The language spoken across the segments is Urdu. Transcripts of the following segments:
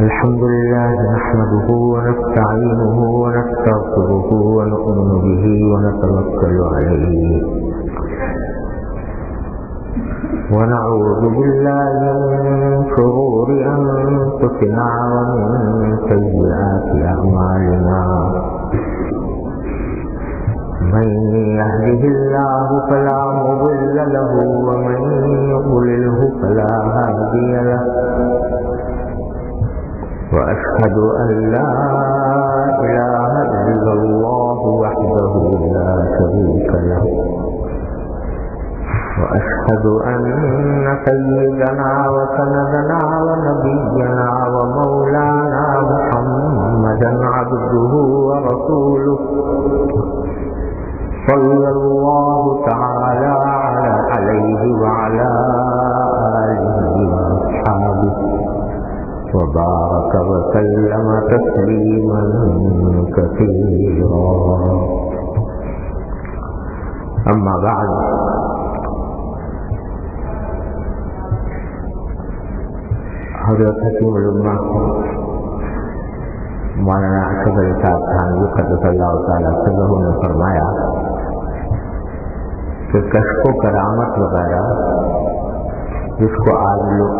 الحمد لله نحمده ونستعينه ونستغفره ونؤمن به ونتوكل عليه ونعوذ بالله من شرور أنفسنا ومن سيئات أعمالنا من يهده الله فلا مضل له ومن يضلله فلا هادي له وأشهد أن لا إله إلا الله وحده لا شريك له وأشهد أن سيدنا وسندنا ونبينا ومولانا محمدا عبده ورسوله صلى الله تعالى عليه وعلى آله وأصحابه وبارك وسلم تسليما كثيرا. أما بعد، حضرت حکیم الامہ مولانا اشرف علی صاحب تھانوی قدس اللہ تعالیٰ سرہ نے فرمایا کہ کشف و کرامت وغیرہ جس کو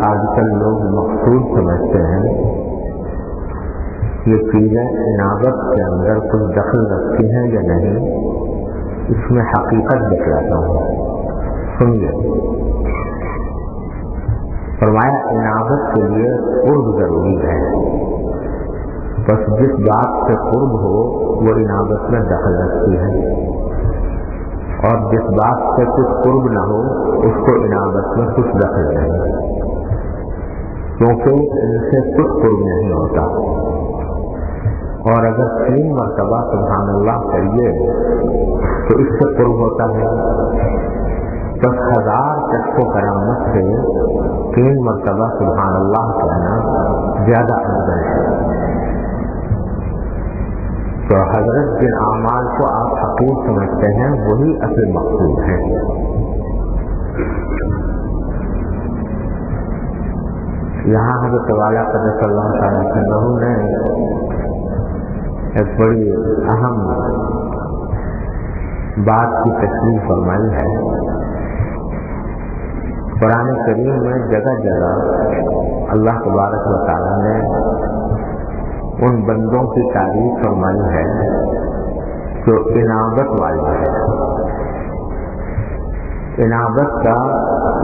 آج کل لوگ مقصود سمجھتے ہیں، یہ چیزیں انابت کے اندر کچھ دخل رکھتی ہیں یا نہیں، اس میں حقیقت بتلاتا ہوں، سنیے. فرمایا انابت کے لیے قرب ضروری ہے، بس جس بات سے قرب ہو وہ انابت میں دخل رکھتی ہے، اور جس بات سے کچھ قرب نہ ہو اس کو انابت میں کچھ دخل نہیں، کیونکہ ان سے کچھ قرب نہیں ہوتا. اور اگر 3 مرتبہ سبحان اللہ کریے تو اس سے قرب ہوتا ہے. 10,000 کشف و کرامت سے 3 مرتبہ سبحان اللہ کہنا زیادہ افضل ہے. تو حضرت جن اعمال کو آپ حقیق سمجھتے ہیں وہی اصل مقصود ہے. یہاں حضرت والا قدس اللہ تعالیٰ عنہ نے ایک بڑی اہم بات کی تشریح فرمائی ہے. قرآن کریم میں جگہ جگہ اللہ تبارک و تعالیٰ نے ان بندوں کی تعریف فرمائی ہے جو انابت والے ہیں. انابت کا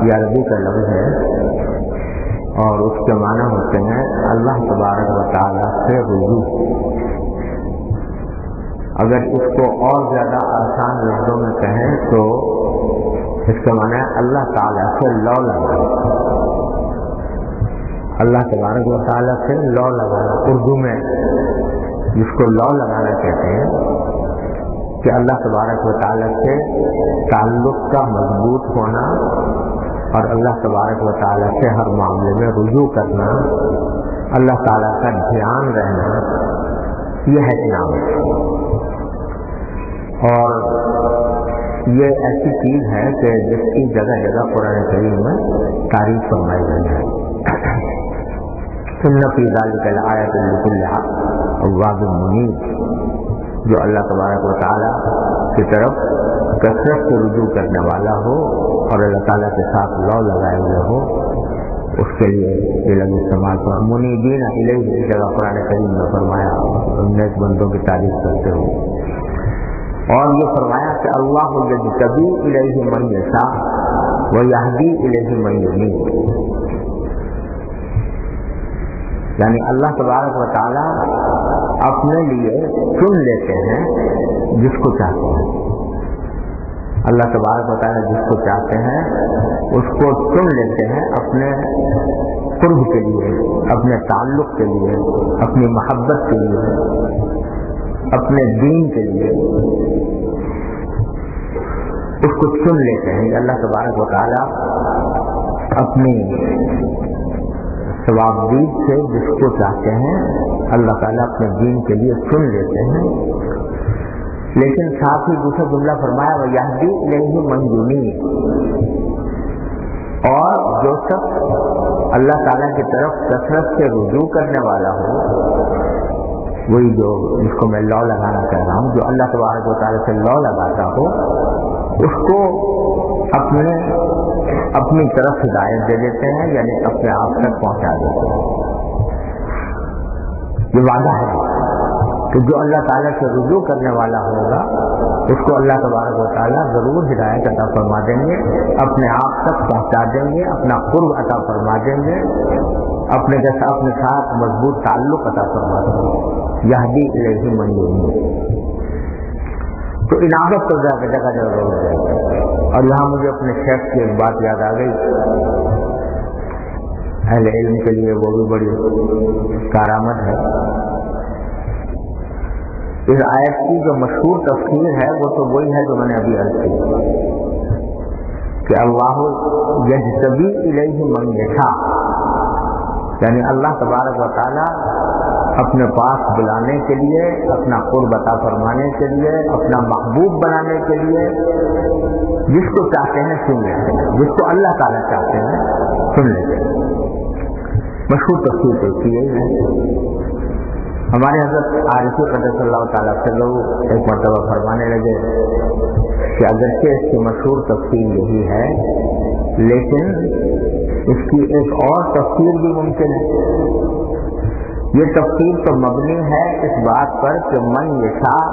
یہ عربی کا لفظ ہے اور اس کے معنی ہوتے ہیں اللہ تبارک و تعالیٰ سے رجوع. اگر اس کو اور زیادہ آسان لفظوں میں کہیں تو اس کا معنی ہے اللہ تعالیٰ سے لو لگانا. اللہ تبارک و تعالیٰ سے لو لگانا، اردو میں جس کو لو لگانا کہتے ہیں کہ اللہ تبارک و تعالیٰ سے تعلق کا مضبوط ہونا اور اللہ تبارک و تعالیٰ سے ہر معاملے میں رجوع کرنا، اللہ تعالیٰ کا دھیان رہنا، یہ ہے انابت. اور یہ ایسی چیز ہے کہ جس کی جگہ جگہ قرآن کریم میں تعریف فرمائی گئی ہے. سن فی ذلک الآیۃ لکل اواب منیب، جو اللہ تبارک و تعالیٰ کی طرف کثرت سے رجوع کرنے والا ہو اور اللہ تعالیٰ کے ساتھ لو لگائے ہوئے ہو، اس کے لیے یہ لفظ استعمال کر. منیبین الیہ کی جگہ قرآن کریم نے فرمایا نیک بندوں کی تعریف کرتے ہو. اور یہ فرمایا کہ اللہ یجتبی الیہ من یشاء ویہدی الیہ من ینیب، یعنی اللہ تبارک و تعالیٰ اپنے لیے چن لیتے ہیں جس کو چاہتے ہیں. اللہ تبارک و تعالیٰ جس کو چاہتے ہیں اس کو چن لیتے ہیں اپنے قرب کے لیے، اپنے تعلق کے لیے، اپنی محبت کے لیے، اپنے دین کے لیے اس کو چن لیتے ہیں. اللہ تبارک و تعالیٰ اپنی ثوابدید سے جس کو چاہتے ہیں اللہ تعالیٰ اپنے دین کے لیے چن لیتے ہیں. لیکن ساتھ ہی دوسرا جملہ فرمایا وَيَهْدِي إِلَيْهِ مَن يُنِيبُ، اور جو شخص اللہ تعالیٰ کی طرف کثرت سے رجوع کرنے والا ہو، وہی جو جس کو میں لو لگانا چاہ رہا ہوں، جو اللہ تبارک و تعالیٰ سے لو لگاتا ہو، اس کو اپنی طرف ہدایت دے دیتے ہیں، یعنی اپنے آپ تک پہنچا دیتے ہیں۔ یہ وعدہ ہے کہ جو اللہ تعالیٰ سے رجوع کرنے والا ہوگا اس کو اللہ تبارک و تعالیٰ ضرور ہدایت عطا فرما دیں گے، اپنے آپ تک پہنچا دیں گے، اپنا قرب عطا فرما دیں گے، اپنے ساتھ مضبوط تعلق عطا فرما دیں گے۔ یہدی الیہ من ینیب۔ تو انابت کو جگہ جگہ ضرورت ہے۔ اور یہاں مجھے اپنے شیخ کی ایک بات یاد آ گئی، اہل علم کے لیے وہ بھی بڑی کارآمد ہے۔ اس آیت کی جو مشہور تفسیر ہے وہ تو وہی ہے جو میں نے ابھی عرض کی کہ اللہ یجتبی الیہ من یشاء، یعنی اللہ تبارک و تعالیٰ اپنے پاس بلانے کے لیے، اپنا قرب عطا فرمانے کے لیے، اپنا محبوب بنانے کے لیے جس کو چاہتے ہیں چن لیتے ہیں، جس کو اللہ تعالیٰ چاہتے ہیں چن لیتے ہیں۔ مشہور تفسیر دیکھی ہے۔ ہمارے حضرت عارفی قدس اللہ تعالیٰ سے لوگ ایک مرتبہ فرمانے لگے کہ اگرچہ اس کی مشہور تفسیر یہی ہے لیکن اس کی ایک اور تفسیر بھی ممکن ہے۔ یہ تفسیر تو مبنی ہے اس بات پر کہ من یشاء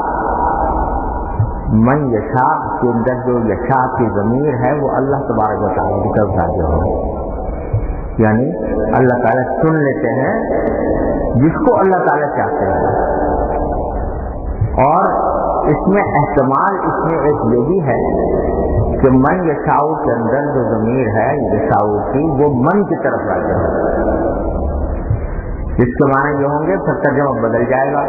کے اندر جو یشاء کی ضمیر ہے وہ اللہ تبارک و تعالیٰ کی طرف راجع ہو، یعنی اللہ تعالیٰ چن لیتے ہیں جس کو اللہ تعالیٰ چاہتے ہیں۔ اور اس میں احتمال اس میں ایک یہ بھی ہے کہ من یشاء کے اندر جو ضمیر ہے یشاء کی وہ من کی طرف راجع ہے، جس کے معنی یہ ہوں گے، پھر ترجمہ بدل جائے گا۔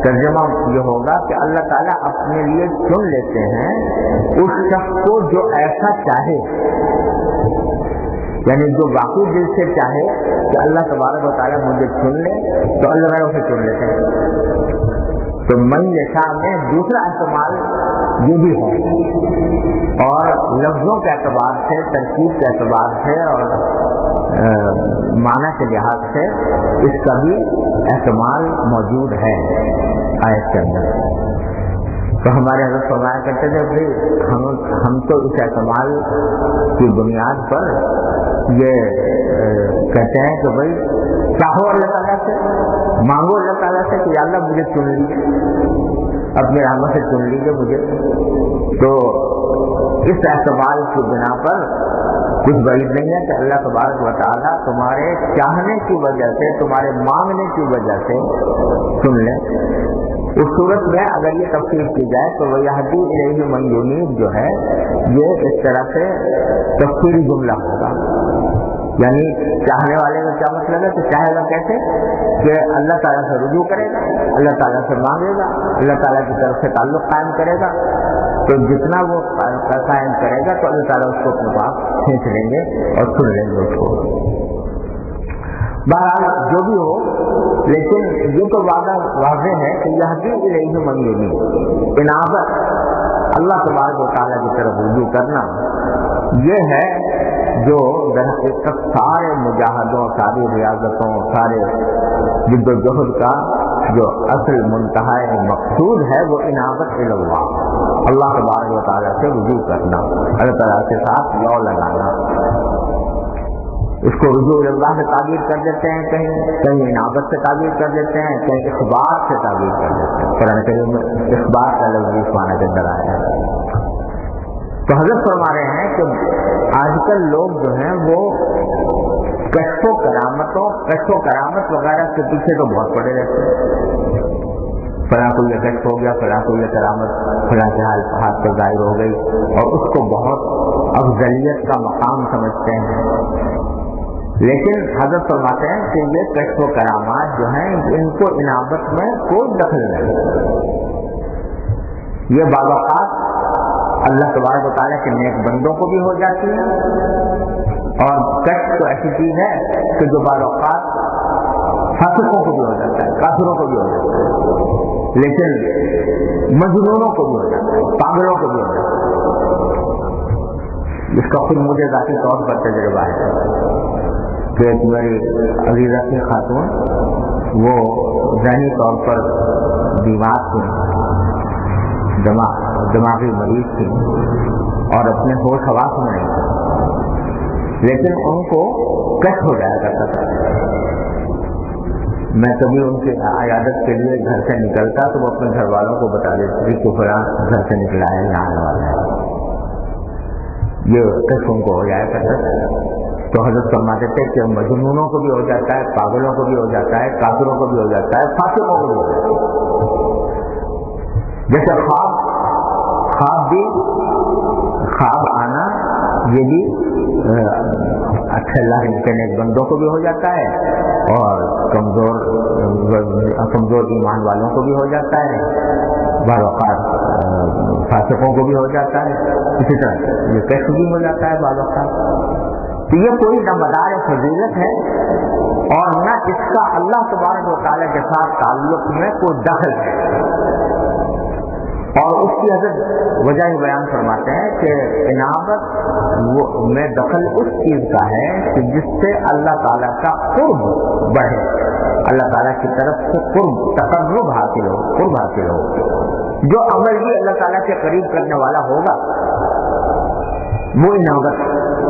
ترجمہ یہ ہوگا کہ اللہ تعالیٰ اپنے لیے چن لیتے ہیں اس شخص کو جو ایسا چاہے، یعنی جو واقعی دل سے چاہے کہ اللہ تبارک و تعالیٰ مجھے چن لے تو اللہ تعالیٰ اسے چن لیتے ہیں۔ تو من یشاء میں دوسرا احتمال یہ بھی ہے، اور لفظوں کے اعتبار سے، ترکیب کے اعتبار سے اور معنی کے لحاظ سے اس کا بھی احتمال موجود ہے آیت کے اندر۔ تو ہمارے حضرت فرمایا کرتے تھے بھائی ہم تو اس احتمال کی بنیاد پر یہ کہتے ہیں کہ بھائی چاہو اللہ تعالیٰ سے، مانگو اللہ تعالیٰ سے کہ یا اللہ مجھے چن لیجیے، اپنی رحمت سے چن لیجیے مجھے۔ تو اس احتمال کی بنا پر کچھ بعید نہیں ہے کہ اللہ تبارک و تعالیٰ تمہارے چاہنے کی وجہ سے، تمہارے مانگنے کی وجہ سے سن لیں۔ اس صورت میں اگر یہ تفسیر کی جائے تو وَيَهْدِي إِلَيْهِ مَن يُنِيبُ جو ہے یہ اس طرح سے تفسیری جملہ ہوگا، یعنی چاہنے والے کا کیا مطلب ہے کہ چاہے گا کیسے کہ اللہ تعالیٰ سے رجوع کرے گا، اللہ تعالیٰ سے مانگے گا، اللہ تعالیٰ کی طرف سے تعلق قائم کرے گا، تو جتنا وہ قائم کرے گا تو اللہ تعالیٰ اس کو اپنے پاس کھینچ لیں گے اور سن لیں گے اس کو۔ بہرحال جو بھی ہو، لیکن یہ تو واضح ہے کہ یہدی الیہ من ینیب، انابت اللہ تبارک و تعالیٰ کی طرف رجوع کرنا، یہ ہے جو درحقیقت سارے مجاہدوں، ساری ریاضتوں، سارے جد و جہد کا جو اصل منتہا مقصود ہے وہ انابت الی اللہ، اللہ تبارک و تعالیٰ سے رجوع کرنا، اللہ تعالیٰ کے ساتھ لو لگانا۔ اس کو رجوع اللہ سے تعبیر کر دیتے ہیں، کہیں انابت سے تعبیر کر دیتے ہیں، کہیں اخبار سے تعبیر کر دیتے ہیں۔ قرآن کریم میں اخبار کا لفظ اس معنی کے اندر آیا ہے۔ تو حضرت فرما رہے ہیں کہ آج کل لوگ جو ہیں وہ کشف و کرامت وغیرہ کے پیچھے تو بہت پڑے رہتے ہیں، فلاں کو یہ کشف ہو گیا، فلاں کو یہ کرامت فلاں کے ہاتھ پہ ظاہر ہو گئی، اور اس کو بہت افضلیت کا مقام سمجھتے ہیں۔ لیکن حضرت فرماتے ہیں کہ یہ کشف و کرامات جو ہیں ان کو انابت میں کوئی دخل نہیں، یہ بعض اوقات اللہ تبارک و تعالیٰ کے نیک بندوں کو بھی ہو جاتی ہے، اور کشف تو ایسی چیز ہے کہ جو بعض اوقات فاسقوں کو بھی ہو جاتا ہے، کافروں کو بھی ہو جاتا ہے، لیکن مجنونوں کو بھی ہو جاتا ہے، پاگلوں کو بھی ہو جاتا ہے، جس کا خود مجھے ذاتی طور پر تجربہ ہے۔ کہ ایک میری عزیزہ کی خاتون وہ ذہنی طور پر بیمار تھی، دماغی مریض تھی اور اپنے ہوش حواس میں نہیں تھی، لیکن ان کو کٹ ہو جایا کرتا تھا۔ میں کبھی ان کی عیادت کے لیے گھر سے نکلتا تو وہ اپنے گھر والوں کو بتا دیتی تھی کہ فلاں گھر سے نکلا ہے، یہاں آنے والا ہے، یہ کٹ ان کو ہو جایا کرتا تھا۔ تو حضرت فرماتے تھے کہ مجنونوں کو بھی ہو جاتا ہے، پاگلوں کو بھی ہو جاتا ہے، کافروں کو بھی ہو جاتا ہے، فاسقوں کو بھی ہو جاتا ہے۔ جیسے خواب آنا یہ بھی اچھے اللہ کے نیک بندوں کو بھی ہو جاتا ہے اور کمزور ایمان والوں کو بھی ہو جاتا ہے، بعض اوقات فاسقوں کو بھی ہو جاتا ہے، اسی طرح یہ کیسے بھی ہو جاتا ہے بعض اوقات۔ تو یہ کوئی نہ مدار فضیلت ہے اور نہ اس کا اللہ تبارک و تعالیٰ کے ساتھ تعلق میں کوئی دخل ہے، اور اس کی حضرت وجہ ہی بیان فرماتے ہیں کہ انابت میں دخل اس چیز کا ہے کہ جس سے اللہ تعالیٰ کا قرب بڑھے، اللہ تعالیٰ کی طرف سے تقرب حاصل ہو، قرب حاصل ہو۔ جو عمل بھی اللہ تعالیٰ کے قریب کرنے والا ہوگا وہ انابت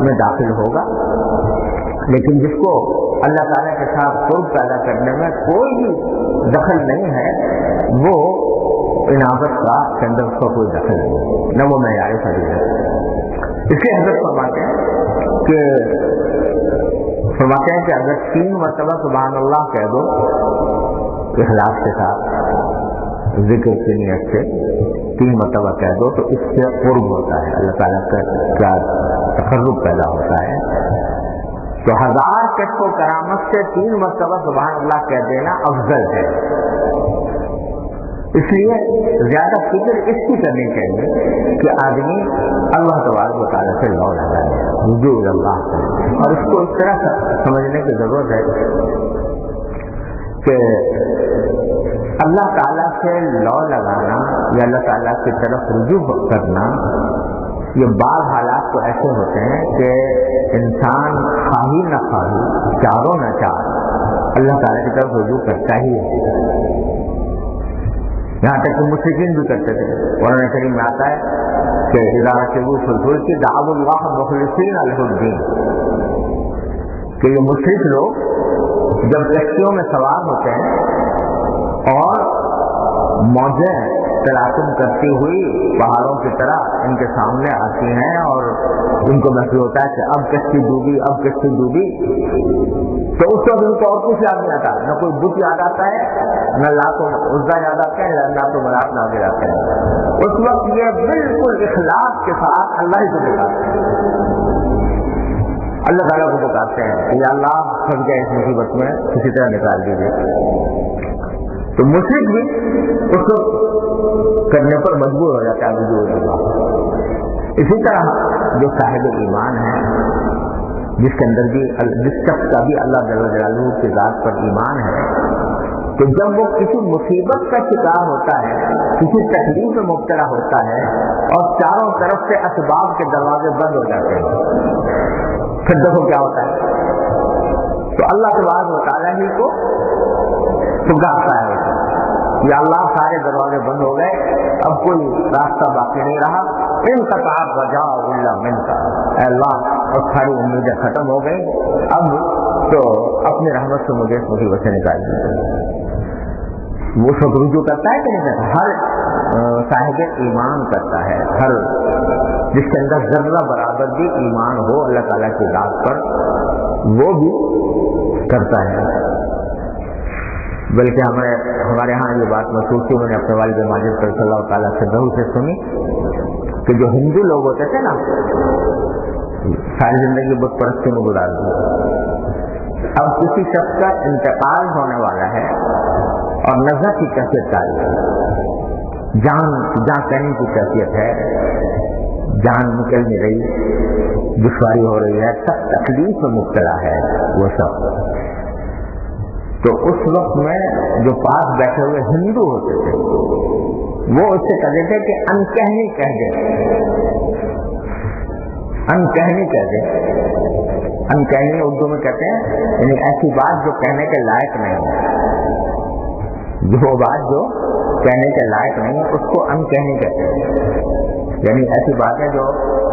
میں داخل ہوگا، لیکن جس کو اللہ تعالیٰ کے ساتھ قرب پیدا کرنے میں کوئی بھی دخل نہیں ہے وہ انابت کا کے اندر اس کا کوئی دخل نہیں، نہ وہ معیار فضیلت۔ اس لیے حضرت فرماتے ہیں کہ اگر 3 مرتبہ سبحان اللہ کہہ دو اخلاص کے ساتھ، ذکر کی نیت سے 3 مرتبہ کہہ دو تو اس سے قرب ہوتا ہے، اللہ تعالیٰ کا کیا تقرب پیدا ہوتا ہے۔ تو 1000 کشف و کرامت سے 3 مرتبہ سبحان اللہ کہہ دینا افضل ہے۔ اس لیے زیادہ فکر اس کی کرنی چاہیے کہ آدمی اللہ تبارک و تعالیٰ سے لو لگائے، رجوع اللہ، اور اس کو اس طرح سمجھنے کی ضرورت ہے کہ اللہ تعالیٰ سے لو لگانا یا اللہ تعالیٰ کی طرف رجوع کرنا، یہ بعض حالات تو ایسے ہوتے ہیں کہ انسان خواہی نہ خواہی، چاروں نہ چار اللہ تعالیٰ کی طرف رجوع کرتا ہی ہے، یہاں تک کہ مشرکین بھی کرتے تھے۔ قرآن کریم میں آتا ہے کہ اذا رکبوا فی الفلک دعوا اللہ مخلصین لہ الدین، کہ یہ مشرک لوگ جب کشتیوں میں سوار ہوتے ہیں اور موجیں تلاطم کرتی ہوئی پہاڑوں کی طرح ان کے سامنے آتی ہیں اور ان کو محسوس ہوتا ہے کہ اب کشتی ڈوبی، اب کشتی ڈوبی، تو اس وقت ان کو اور کچھ یاد نہیں آتا، نہ کوئی بت یاد آتا ہے، نہ لات و عزا یاد آتا ہے، نہ تو منات نازل آتے ہیں۔ اس وقت یہ بالکل اخلاص کے ساتھ اللہ ہی کو پکارتے ہیں، اللہ تعالیٰ کو پکارتے ہیں کہ یا اللہ پھنس گئے اس مصیبت میں، کسی طرح نکال دیجیے۔ تو مشرک بھی اس کو کرنے پر مجبور ہو جاتا ہے رجوع اللہ۔ اسی طرح جو صاحب ایمان ہے، جس کے اندر بھی جس شخص کا بھی اللہ جل جلالہ کی ذات پر ایمان ہے، تو جب وہ کسی مصیبت کا شکار ہوتا ہے، کسی تکلیف میں مبتلا ہوتا ہے اور چاروں طرف سے اسباب کے دروازے بند ہو جاتے ہیں، پھر دیکھو کیا ہوتا ہے، تو اللہ تبارک و تعالیٰ ہی کو پکارتا ہے یا اللہ سارے دروازے بند ہو گئے، اب کوئی راستہ باقی نہیں رہا، انقطع الرجاء الا منک، اے اللہ اب ساری امیدیں ختم ہو گئی، اب تو اپنی رحمت سے مجھے اس مصیبت سے نکال دیجیے۔ وہ سب رجوع کرتا ہے کہ نہیں کرتا؟ ہر صاحب ایمان کرتا ہے، ہر جس کے اندر ذرہ برابر بھی ایمان ہو اللہ تعالیٰ کی ذات پر، وہ بھی کرتا ہے۔ بلکہ ہمارے ہاں یہ بات محسوس تھی، میں نے اپنے والد ماجد صلی اللہ تعالیٰ سے سنی کہ جو ہندو لوگ ہوتے تھے نا، ساری زندگی بت پرستی میں گزار دی، اب کسی شخص کا انتقال ہونے والا ہے اور نظر کی کیفیت تاری ہے، جان کہنے کی کیفیت ہے، جان نکل نہیں رہی، دشواری ہو رہی ہے، سب تکلیف میں مبتلا ہے وہ سب، تو اس وقت میں جو پاس بیٹھے ہوئے ہندو ہوتے تھے وہ اس سے کہتے تھے کہ انکہنی کہہ دے، انکہنی کہہ دے، انکہنی اردو میں کہتے ہیں یعنی ایسی بات جو کہنے کے لائق نہیں ہے، جو بات جو کہنے کے لائق نہیں ہے اس کو انکہنی کہتے ہیں، یعنی ایسی بات ہے جو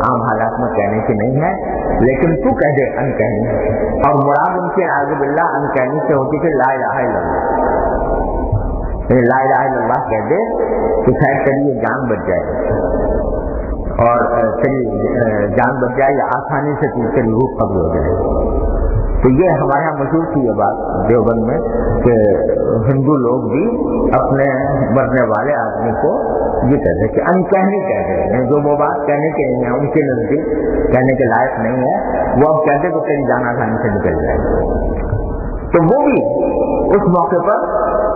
عام حالات میں کہنے کی نہیں ہے لیکن تو کہہ دے انکہنی، اور مراد ان کے اعوذ باللہ انکہنی سے ہوتی کہ لا الہ الا اللہ، یعنی لا الہ الا اللہ کہہ دے کہ شاید تیری یہ جان بچ جائے اور تیری جان بچ جائے یا آسانی سے تیری روح قبض ہو جائے۔ تو یہ ہمارے یہاں مشہور تھی یہ بات دیوبند میں کہ ہندو لوگ بھی اپنے مرنے والے آدمی کو یہ کہتے ہیں کہ انکہنی کہتے ہیں، جو وہ بات کہنے کے نہیں ہے ان کے نزدیک کہنے کے لائق نہیں ہے وہ اب کہتے کہ تیری جان آسانی سے نکل جائے۔ تو وہ بھی اس موقع پر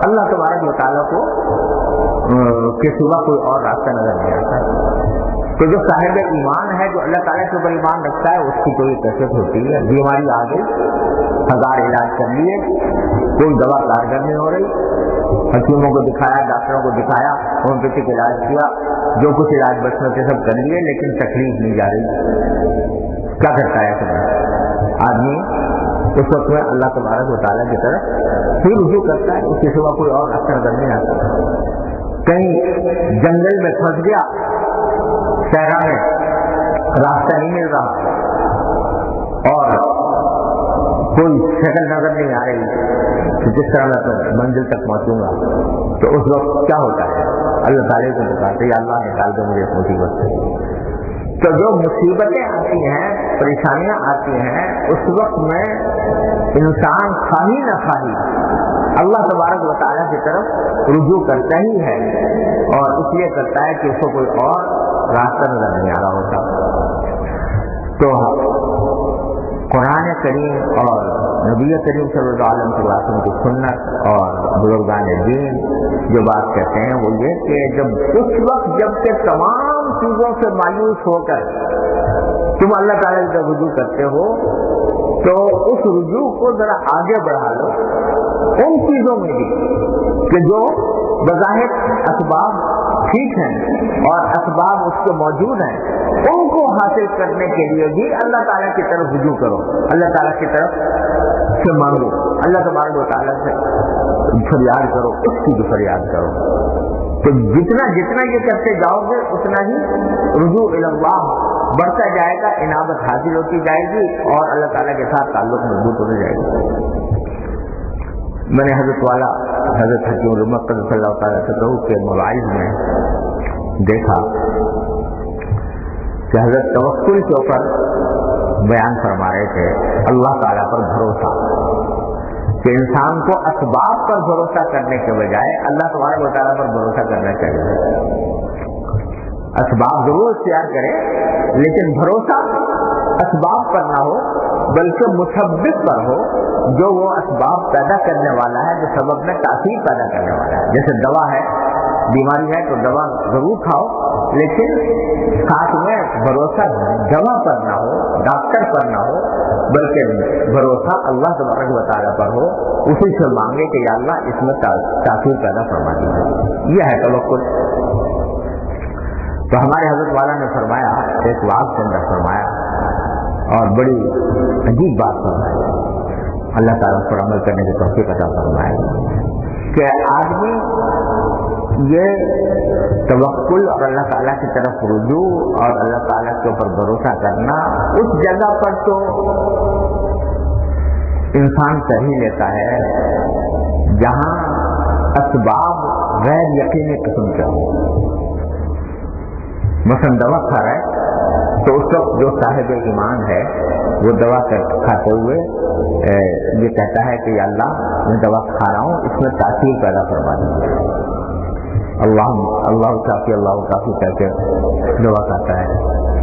اللہ تبارک و تعالیٰ کو کے سوا کوئی اور راستہ نظر نہیں آتا۔ تو جو صاحب ایمان ہے جو اللہ تعالیٰ کے اوپر ایمان رکھتا ہے اس کی کوئی کیفیت ہوتی ہے، بیماری آ گئی 1000 علاج کر لیے کوئی دوا کارگر نہیں ہو رہی، حکیموں کو دکھایا، ڈاکٹروں کو دکھایا، ہومیوپیتھک علاج کیا، جو کچھ علاج بچنے سے سب کر لیے لیکن تکلیف نہیں جا رہی، کیا کرتا ہے ایسا آدمی؟ اس وقت میں اللہ تبارک و تعالیٰ کی طرف پھر رجوع کرتا ہے، اس کے سوا کوئی اور راستہ نظر نہیں آتا۔ کہیں جنگل میں پھنس گیا، صحرا میں راستہ نہیں مل رہا اور کوئی شکل نظر نہیں آ رہی کہ جس طرح میں اپنے منزل تک پہنچوں گا، تو اس وقت کیا ہوتا ہے؟ اللہ تعالیٰ کو بتاتے یا اللہ نکال دے مجھے اس مصیبت سے۔ تو جو مصیبتیں آتی ہیں، پریشانیاں آتی ہیں، اس وقت میں انسان خواہی نہ خواہی اللہ تبارک و تعالیٰ کی طرف رجوع کرتا ہی ہے، اور اس لیے کرتا ہے کہ اس کو کوئی اور راستہ نظر نہیں آ رہا ہوتا۔ تو قرآن کریم اور نبی کریم صلی اللہ علیہ وسلم کی سنت اور بزرگان دین جو بات کہتے ہیں وہ یہ کہ جب اس وقت جب کہ تمام چیزوں سے مایوس ہو کر تم اللہ تعالیٰ کی طرف رجوع کرتے ہو تو اس رجوع کو ذرا آگے بڑھا لو ان چیزوں میں بھی کہ جو بظاہر اسباب ٹھیک ہیں اور اسباب اس کے موجود ہیں، ان کو حاصل کرنے کے لیے بھی اللہ تعالیٰ کی طرف رجوع کرو، اللہ تعالیٰ کی طرف سے مانگو، اللہ تبارک و تعالیٰ سے فریاد کرو، اس کی بھی فریاد کرو۔ تو جتنا جتنا یہ کرتے جاؤ گے اتنا ہی رجوع الی اللہ بڑھتا جائے گا، انابت حاصل ہوتی جائے گی اور اللہ تعالیٰ کے ساتھ تعلق مضبوط ہونے جائے گا۔ میں نے حضرت والا حضرت حکیم الامت صلی اللہ تعالیٰ عنہ کے مواعظ میں دیکھا کہ حضرت توکل کے اوپر بیان فرما رہے تھے، اللہ تعالیٰ پر بھروسہ، کہ انسان کو اسباب پر بھروسہ کرنے کے بجائے اللہ تبارک و تعالیٰ پر بھروسہ کرنا چاہیے۔ اسباب ضرور اختیار کرے لیکن بھروسہ اسباب پر نہ ہو بلکہ مسبب پر ہو، جو وہ اسباب پیدا کرنے والا ہے، جو سبب میں تاثیر پیدا کرنے والا ہے۔ جیسے دوا ہے، بیماری ہے تو دوا ضرور کھاؤ لیکن ساتھ میں بھروسہ دوا پر نہ ہو، ڈاکٹر پر نہ ہو، بلکہ بھروسہ اللہ تبارک و تعالیٰ پر ہو، اسی سے مانگے کہ یا اللہ اس میں تاثیر پیدا فرما دیجیے۔ یہ ہے توکل۔ تو ہمارے حضرت والا نے فرمایا، ایک واقعہ کے اندر فرمایا اور بڑی عجیب بات فرمائی، اللہ تعالیٰ پر عمل کرنے کی توفیق عطا فرمائے، کہ آدمی یہ توکل اور اللہ تعالیٰ کی طرف رجوع اور اللہ تعالیٰ کے اوپر بھروسہ کرنا اس جگہ پر تو انسان کر ہی لیتا ہے جہاں اسباب غیر یقینی قسم کے ہوں۔ مثلا دوا کھا رہا ہے تو اس وقت جو صاحب ایمان ہے وہ دوا کھاتے ہوئے یہ کہتا ہے کہ یا اللہ میں دوا کھا رہا ہوں، اس میں تاثیر پیدا فرما دیجیے۔ اللہ کافی اللہ کافی کہہ کے دعا کھاتا ہے،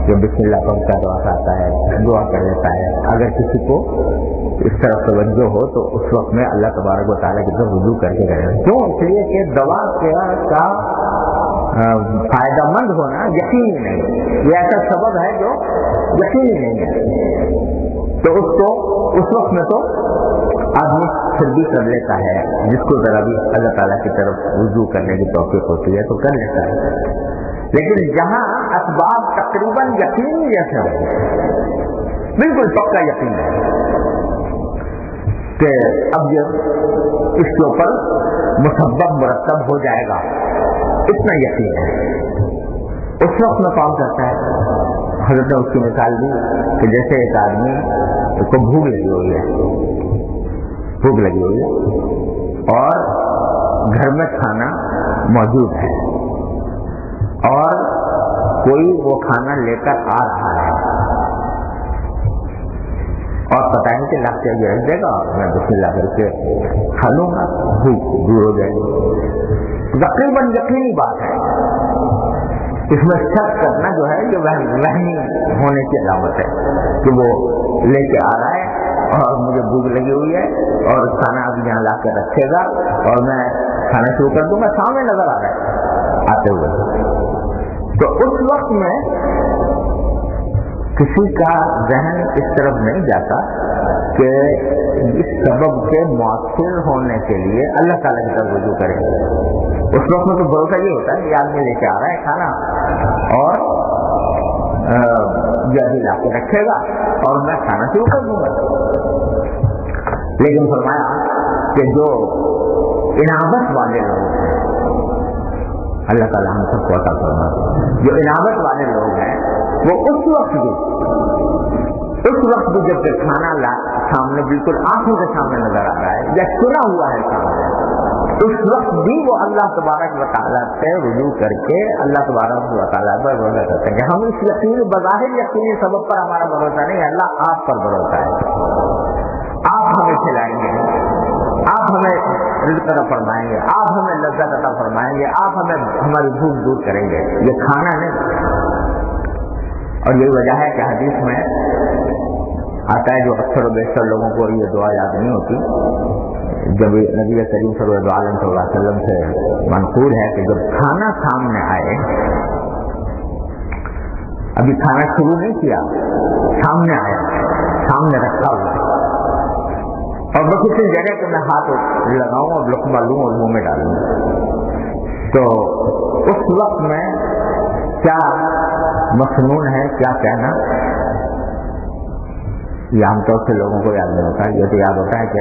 جو بسم اللہ پڑھتا ہے دعا کھاتا ہے، دعا کر لیتا ہے۔ اگر کسی کو اس طرح توجہ ہو تو اس وقت میں اللہ تبارک و تعالیٰ کی طرف رجوع کر کے کرے، کیوں؟ اس لیے کہ دوا کا فائدہ مند ہونا یقینی نہیں، یہ ایسا سبب ہے جو یقینی نہیں ہے، تو اس کو اس وقت میں تو آدمی پھر بھی کر لیتا ہے، جس کو ذرا بھی اللہ تعالیٰ کی طرف رجوع کرنے کی توفیق ہوتی ہے تو کر لیتا ہے۔ لیکن جہاں اسباب تقریباً یقینی جیسے ہو، بالکل پکا یقین ہے کہ اب جب اس کے اوپر مسبب مرتب ہو جائے گا، اتنا یقین ہے۔ اس وقت میں کام کرتا ہے، حضرت نے اس کی مثال دی کہ جیسے ایک آدمی کو بھوک لگی ہوئی ہے اور گھر میں کھانا موجود ہے اور کوئی وہ کھانا لے کر آ رہا ہے اور پتہ نہیں کہ لاکھ چاہیے رکھ دے گا اور میں بسم اللہ کر کے کھا لوں گا، بھوک دور ہو جائے گی۔ تقریباً یقینی بات ہے، اس میں شک کرنا جو ہے یہ وہمی ہونے کی علامت ہے کہ وہ لے کے آ رہا ہے اور مجھے بھوک لگی ہوئی ہے اور کھانا ابھی یہاں لا کر رکھے گا اور میں کھانا شروع کر دوں گا، سامنے نظر آ رہا ہے آتے ہوئے۔ تو اس وقت میں کسی کا ذہن اس طرف نہیں جاتا کہ اس سبب کے مؤثر ہونے کے لیے اللہ تعالیٰ کی طرف رجوع کرے۔ اس وقت میں تو بھروسہ یہ ہوتا ہے کہ آدمی لے کے آ رہا ہے کھانا اور یہ ابھی لا کے رکھے گا اور میں کھانا شروع کر دوں گا۔ لیکن فرمایا کہ جو انابت والے لوگ، اللہ تعالیٰ ہم سب کو عطا فرمائے، جو انابت والے لوگ ہیں وہ اس وقت بھی جب کہ کھانا سامنے بالکل آنکھوں کے سامنے نظر آ رہا ہے یا سنا ہوا ہے سامنے، اس وقت بھی وہ اللہ تبارک و تعالیٰ سے رجوع کر کے اللہ تبارک و تعالیٰ پر بھروسہ کرتے ہیں کہ ہم اس یقینی بظاہر یقینی سبب پر ہمارا بھروسہ نہیں، اللہ آپ پر بھروسہ ہے، آپ ہمیں کھلائیں گے، آپ ہمیں رزق عطا فرمائیں گے، آپ ہمیں لذت عطا فرمائیں گے، آپ ہمیں ہماری بھوک دور کریں گے، یہ کھانا نہیں۔ اور یہی وجہ ہے کہ حدیث میں آتا ہے، جو اکثر و بیشتر لوگوں کو یہ دعا یاد نہیں ہوتی، جب نبی کریم صلی اللہ علیہ وسلم سے منقول ہے کہ جب کھانا سامنے آئے، ابھی کھانا شروع نہیں کیا، سامنے آیا، سامنے رکھا ہوا اور بس اسی جگہ کہ میں ہاتھ لگاؤں اور لقمہ لوں اور منہ میں ڈالوں، تو اس وقت میں کیا مصنون ہے کیا کہنا، یہ عام طور سے لوگوں کو یاد نہیں ہوتا۔ یہ تو یاد ہوتا ہے کہ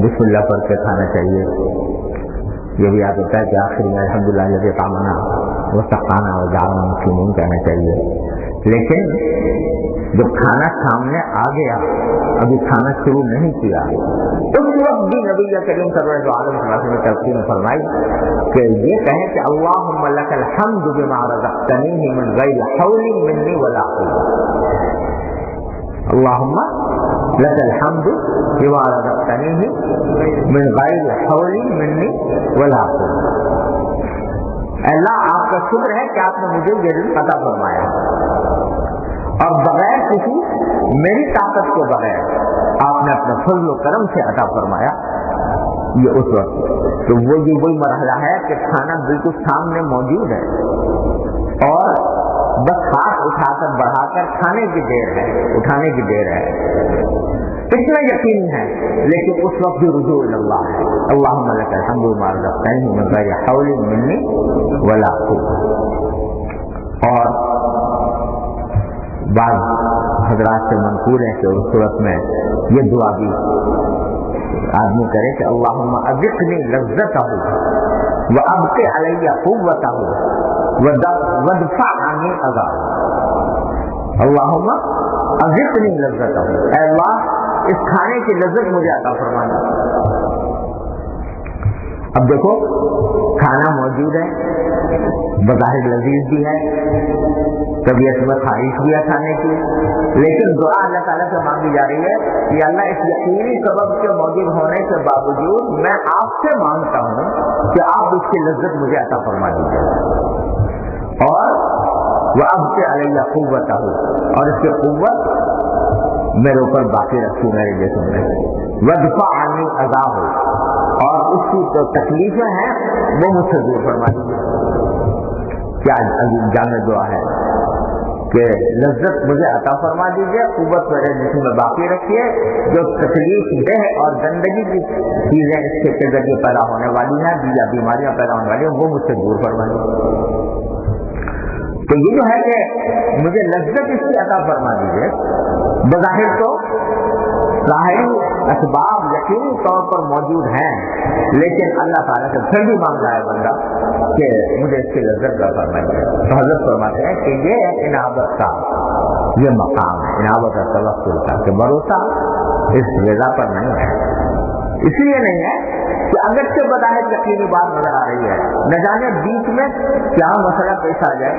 بسم اللہ پڑھ کے کھانا چاہیے، یہ بھی یاد ہوتا ہے کہ آخر میں الحمدللہ الذی اطعمنا وسقانا وجعلنا مسلمین کہنا چاہیے۔ لیکن جب کھانا سامنے آ گیا، ابھی کھانا شروع نہیں کیا، اس وقت بھی نبی کریم صلی اللہ علیہ وسلم نے تفسیر فرمائی کہ یہ کہیں کہ اللہم لک الحمد بما رزقتنی من غیر حول منی ولا قوة، اللہم لک الحمد بما رزقتنی من غیر حول منی ولا قوة، اللہ آپ کا شکر ہے کہ آپ نے مجھے یہ رزق عطا فرمایا اور بغیر کسی میری طاقت کے بغیر آپ نے اپنے فضل و کرم سے عطا فرمایا۔ یہ اس وقت تو وہی مرحلہ ہے کہ کھانا بالکل سامنے موجود ہے اور بس ہاتھ اٹھا کر بڑھا کر کھانے کی دیر ہے، اٹھانے کی دیر ہے، اتنا یقین ہے، لیکن اس وقت بھی رجوع اللہ ہے، اللہم لک الحمد بما رزقتنی من غیر حول منی ولا قوة۔ اور بعض حضرات سے منقول ہے کہ اس صورت میں یہ دعا بھی آدمی کرے کہ اللہم اذقنی لذتہ وابق علی قوتہ وادفع عنی عذابہ، اللہم اذقنی لذتہ، اے اللہ اس کھانے کی لذت مجھے عطا فرمانا۔ اب دیکھو کھانا موجود ہے، بظاہر لذیذ بھی ہے، طبیعت میں خواہش بھی ہے کھانے کی، لیکن دعا اللہ تعالیٰ سے مانگی جا رہی ہے کہ اللہ اس یقینی سبب کے موجود ہونے کے باوجود میں آپ سے مانگتا ہوں کہ آپ اس کی لذت مجھے عطا فرما دیجیے، اور وابق علی قوتہ، اور اس کی قوت میرے اوپر باقی رکھی میرے جسم میں، وادفع عنی عذابہ، اور اس کی تو تکلیفیں ہیں وہ مجھ سے دور فرما دیجیے۔ کیا عظیم جامع دعا ہے کہ لذت مجھے عطا فرما دیجیے، قوت میرے جسم میں باقی رکھیے، جو تکلیف دہ اور گندگی کی چیزیں اس کے ذریعے پیدا ہونے والی ہیں یا بیماریاں پیدا ہونے والی ہیں وہ مجھ سے دور فرما دیجیے۔ تو یہ جو ہے کہ مجھے لذت اس کی عطا فرما دیجیے، بظاہر تو ظاہری اسباب یقینی طور پر موجود ہیں، لیکن اللہ تعالیٰ سے پھر بھی مانگ رہا ہے بندہ کہ مجھے اس کی لذت کا فرمائیے۔ تو حضرت فرماتے ہیں کہ یہ انابت کا یہ مقام ہے، انابت اور توکل کا، کہ بھروسہ اس رضا پر نہیں ہے، اس لیے نہیں ہے کہ اگرچہ بظاہر یقینی بات نظر آ رہی ہے، نہ جانے بیچ میں کیا مسئلہ پیش آ جائے،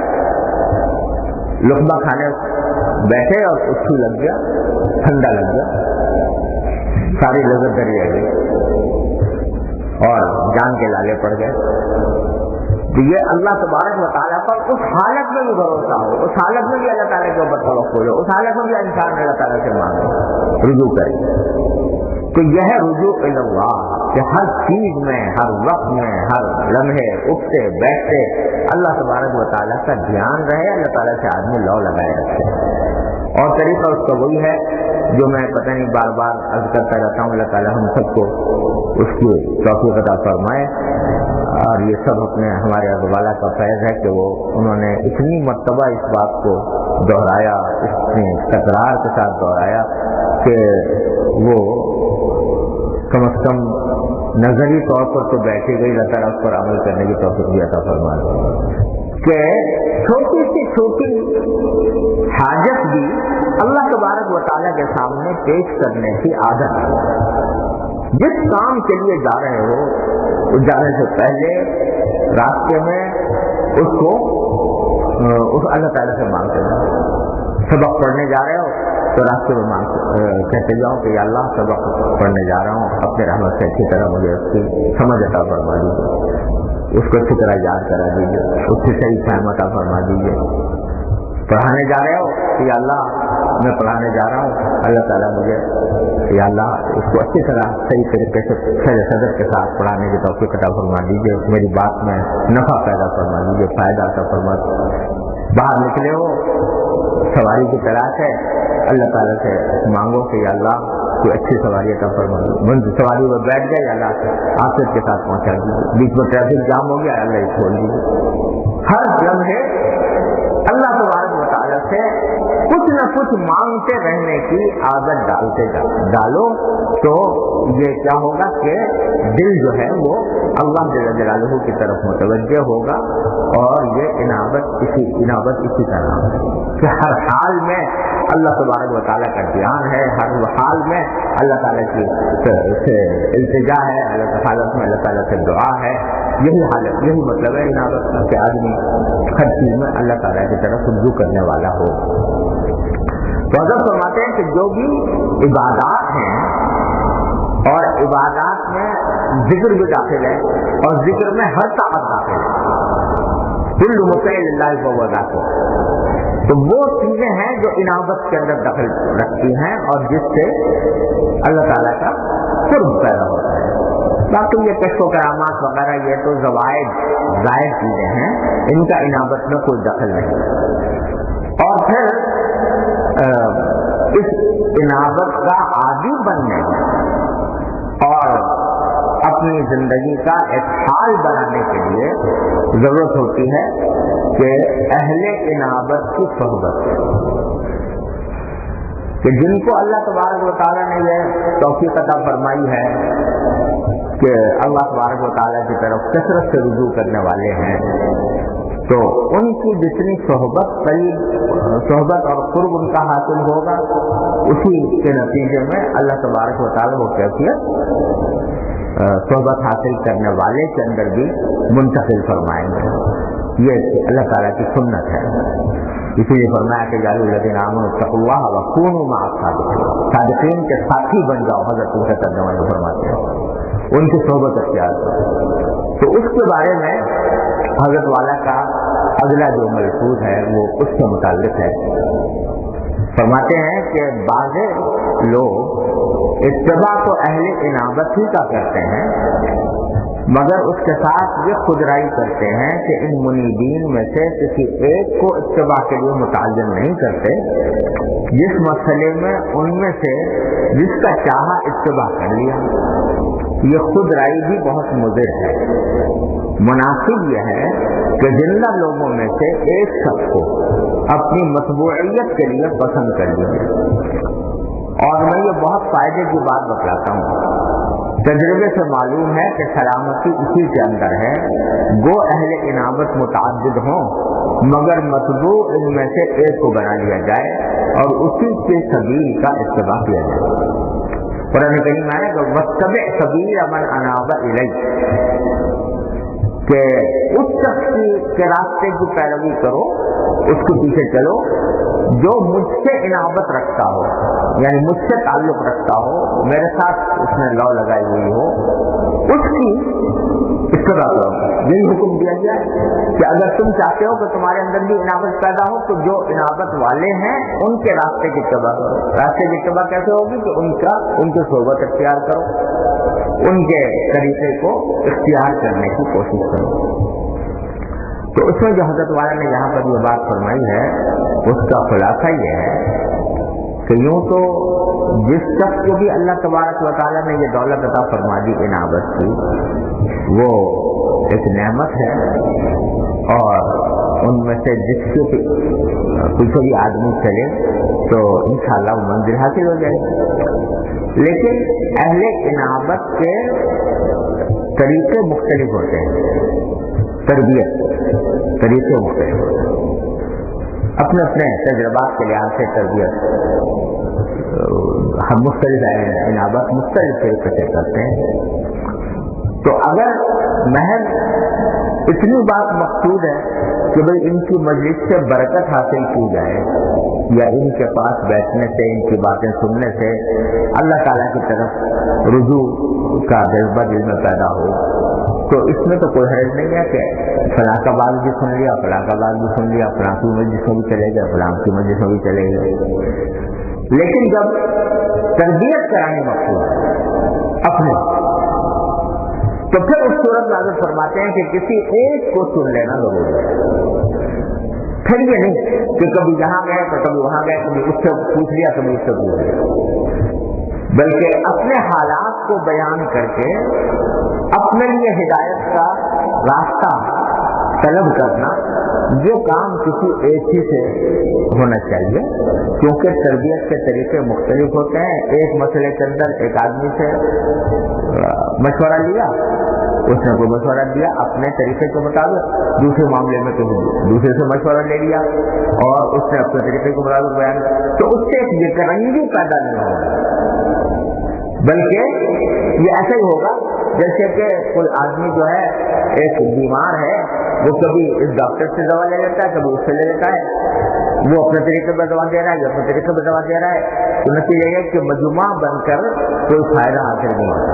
لقمہ کھانے بیٹھے اور اچھو لگ گیا، ٹھنڈا لگ گیا، ساری لذت دری رہ گئی اور جان کے لالے پڑ گئے۔ تو یہ اللہ تبارک و تعالیٰ پر اس حالت میں بھی بھروسہ ہو، اس حالت میں بھی اللہ تعالیٰ کے اوپر توکل ہو، اس حالت میں بھی انسان اللہ تعالیٰ سے مانگے، رجوع کرے۔ تو یہ ہے رجوع الی اللہ، کہ ہر چیز میں، ہر وقت میں، ہر لمحے اٹھتے بیٹھتے اللہ تبارک و تعالیٰ کا دھیان رہے، اللہ تعالیٰ سے آدمی لو لگائے رکھے۔ اور طریقہ اس کا وہی ہے جو میں پتہ نہیں بار بار عرض کرتا رہتا ہوں، اللہ تعالیٰ ہم سب کو اس کی توفیق عطا فرمائے۔ اور یہ سب اپنے ہمارے عزت والا کا فیض ہے کہ انہوں نے اتنی مرتبہ اس بات کو دہرایا، اتنی تکرار کے ساتھ دہرایا کہ وہ کم از کم نظری طور پر تو بیٹھی گئی، اللہ تعالیٰ اس پر عمل کرنے کی توفیق بھی عطا فرمائے کہ چھوٹی سی چھوٹی حاجت بھی اللہ تبارک و تعالیٰ کے سامنے پیش کرنے کی عادت ہے۔ جس کام کے لیے جا رہے ہو اس جانے سے پہلے راستے میں اس کو اللہ تعالیٰ سے مانگتے جاؤ۔ سبق پڑھنے جا رہے ہو تو راستے میں کہتے جاؤ کہ یا اللہ سبق پڑھنے جا رہا ہوں، اپنے رحمت سے اچھی طرح مجھے اس کی سمجھ عطا فرما دیجیے، اس کو اچھی طرح یاد کرا دیجیے، اس کی صحیح فہم عطا فرما دیجیے۔ پڑھانے جا رہے ہو کہ یا اللہ میں پڑھانے جا رہا ہوں، اللہ تعالیٰ مجھے یا اللہ اس کو اچھی طرح صحیح طریقے سے خیر صدر کے ساتھ پڑھانے کی توفیق عطا فرما دیجیے، میری بات میں نفع پیدا فرما دیجیے، فائدہ عطا فرما دیجیے۔ باہر نکلے ہو، سواری کی تلاش ہے، اللہ تعالیٰ سے مانگو کہ یا اللہ کوئی اچھی سواری عطا فرما دیجیے، سواری میں بیٹھ گئے، یا اللہ آفت کے ساتھ پہنچا دیجیے، بیچ میں ٹریفک جام ہو گیا، اللہ یہ چھوڑ دیجیے۔ ہر لمحے اللہ تبارک و تعالیٰ سے کچھ نہ کچھ مانگتے رہنے کی عادت ڈالو، تو یہ کیا ہوگا کہ دل جو ہے وہ اللہ جل جلالہ کی طرف متوجہ ہوگا، اور یہ انابت اسی طرح کہ ہر حال میں اللہ تبارک و تعالیٰ کا دھیان ہے، ہر حال میں اللہ تعالیٰ کی سے التجا ہے، حالت میں اللہ تعالیٰ سے دعا ہے۔ یہی حالت، یہی مطلب ہے انابت کا کہ آدمی ہر چیز میں اللہ تعالیٰ کی طرف رجوع کرنے والا ہو۔ تو حضرت فرماتے ہیں کہ جو بھی عبادات ہیں، اور عبادات میں ذکر بھی داخل ہے، اور ذکر میں ہر طاقت داخل ہے، کل مطیع للہ فہو ذاکر، تو وہ چیزیں ہیں جو انابت کے اندر دخل رکھتی ہیں اور جس سے اللہ تعالیٰ کا قرب پیدا ہوتا ہے۔ باقی یہ کشف و کرامات وغیرہ یہ تو زائد چیزیں ہیں، ان کا انابت میں کوئی دخل نہیں۔ اور پھر اس انابت کا عادی بننے اور اپنی زندگی کا ایک حال بنانے کے لیے ضرورت ہوتی ہے کہ اہل انابت کی صحبت، کہ جن کو اللہ تبارک و تعالیٰ نے یہ توفیق عطا فرمائی ہے کہ اللہ تبارک و تعالیٰ کی طرف کثرت سے رجوع کرنے والے ہیں، تو ان کی جتنی صحبت اور قرب ان کا حاصل ہوگا، اسی کے نتیجے میں اللہ تبارک و تعالیٰ وہ کیفیت صحبت حاصل کرنے والے کے اندر بھی منتقل فرمائیں گے۔ یہ اللہ تعالیٰ کی سنت ہے، اسی لیے فرمایا کہ یا الذین آمنوا اتقوا اللہ وکونوا مع الصادقین، صادقین کے ساتھی بن جاؤ، حضرت ان کا ترجمہ یہ فرماتے ہیں، ان کی صحبت اختیار کرو۔ تو اس کے بارے میں حضرت والا کا اگلا جو ملفوظ ہے وہ اس سے متعلق ہے۔ فرماتے ہیں کہ بعض لوگ اتباع کو اہل انابت ہی کا کرتے ہیں، مگر اس کے ساتھ یہ خودرائی کرتے ہیں کہ ان منیبین میں سے کسی ایک کو اتباع کے لیے متعین نہیں کرتے، جس مسئلے میں ان میں سے جس کا چاہا اتباع کر لیا، یہ خود رائی بھی بہت مضر ہے. مناسب یہ ہے کہ زندہ لوگوں میں سے ایک شخص کو اپنی مطبوعیت کے لیے پسند کر لیجیے. اور میں یہ بہت فائدے کی بات بتلاتا ہوں. تجربے سے معلوم ہے کہ سلامتی اسی کے اندر ہے. گو اہل انابت متعدد ہوں مگر مطبوع ان میں سے ایک کو بنا لیا جائے اور اسی کے سبیل کا اتباع کیا جائے. قرآن کریم ہے کہ واتبع سبیل من اناب الی، کہ اس شخص کے راستے کی پیروی کرو، اس کے پیچھے چلو جو مجھ سے انابت رکھتا ہو، یعنی مجھ سے تعلق رکھتا ہو، میرے ساتھ اس نے لو لگائی ہوئی ہو، اس کی اتباع کرو. یہی حکم دیا گیا کہ اگر تم چاہتے ہو کہ تمہارے اندر بھی انابت پیدا ہو تو جو انابت والے ہیں ان کے راستے کی اتباع کرو. راستے کی اتباع کیسے ہوگی؟ کہ ان کی صحبت اختیار کرو، ان کے طریقے کو اختیار کرنے کی کوشش کرو. تو اس میں جو حضرت والا نے یہاں پر یہ بات فرمائی ہے اس کا خلاصہ یہ ہے کہ یوں تو جس شخص کو بھی اللہ تبارک و تعالیٰ نے یہ دولت عطا فرما دی انابت کی، وہ ایک نعمت ہے، اور ان میں سے جس کے پیچھے بھی آدمی چلے تو انشاءاللہ وہ منزل حاصل ہو جائے گی. لیکن اہل انابت کے طریقے مختلف ہوتے ہیں، تربیت طریقے مختلف ہوتے ہیں، اپنے اپنے تجربات کے لحاظ سے تربیت ہم مختلف انابت مختلف طریقے سے کرتے ہیں. تو اگر محض اتنی بات مقصود ہے کہ بھئی ان کی مجلس سے برکت حاصل کی جائے یا ان کے پاس بیٹھنے سے، ان کی باتیں سننے سے اللہ تعالیٰ کی طرف رجوع کا جذبہ دل میں پیدا ہو، تو اس میں تو کوئی حرج نہیں ہے کہ فلاں کا بات بھی سن لیا، فلاں کا بات بھی سن لیا، فلاں کی مجلس میں بھی چلے گئے، فلاں کی مجلس میں بھی چلے گئے. لیکن جب تربیت کرانی مقصود ہے اپنے، تو پھر اس صورت میں حضرت فرماتے ہیں کہ کسی ایک کو سن لینا ضروری ہے. پھر یہ نہیں کہ کبھی یہاں گئے تو کبھی وہاں گئے، کبھی اس سے پوچھ لیا کبھی اس سے پوچھ لیا، بلکہ اپنے حالات کو بیان کر کے اپنے لیے ہدایت کا راستہ طلب کرنا، جو کام کسی ایک ہی سے ہونا چاہیے، کیونکہ تربیت کے طریقے مختلف ہوتے ہیں. ایک مسئلے کے اندر ایک آدمی سے مشورہ لیا، اس نے کوئی مشورہ دیا اپنے طریقے کے مطابق، دوسرے معاملے میں کسی دوسرے سے مشورہ لے لیا اور اس نے اپنے طریقے کے مطابق بیان کیا، تو اس سے ایک یکرنگی پیدا نہیں ہوگا، بلکہ یہ ایسا ہی ہوگا جیسے کہ کوئی آدمی جو ہے ایک بیمار ہے، وہ کبھی اس ڈاکٹر سے دوا لے لیتا ہے، کبھی اس سے لے لیتا ہے، وہ اپنے طریقے پر دوا دے رہا ہے، یہ اپنے طریقے پر دوا دے رہا ہے، تو نتیجہ یہ کہ مجموعہ بن کر کوئی فائدہ حاصل نہیں ہوتا.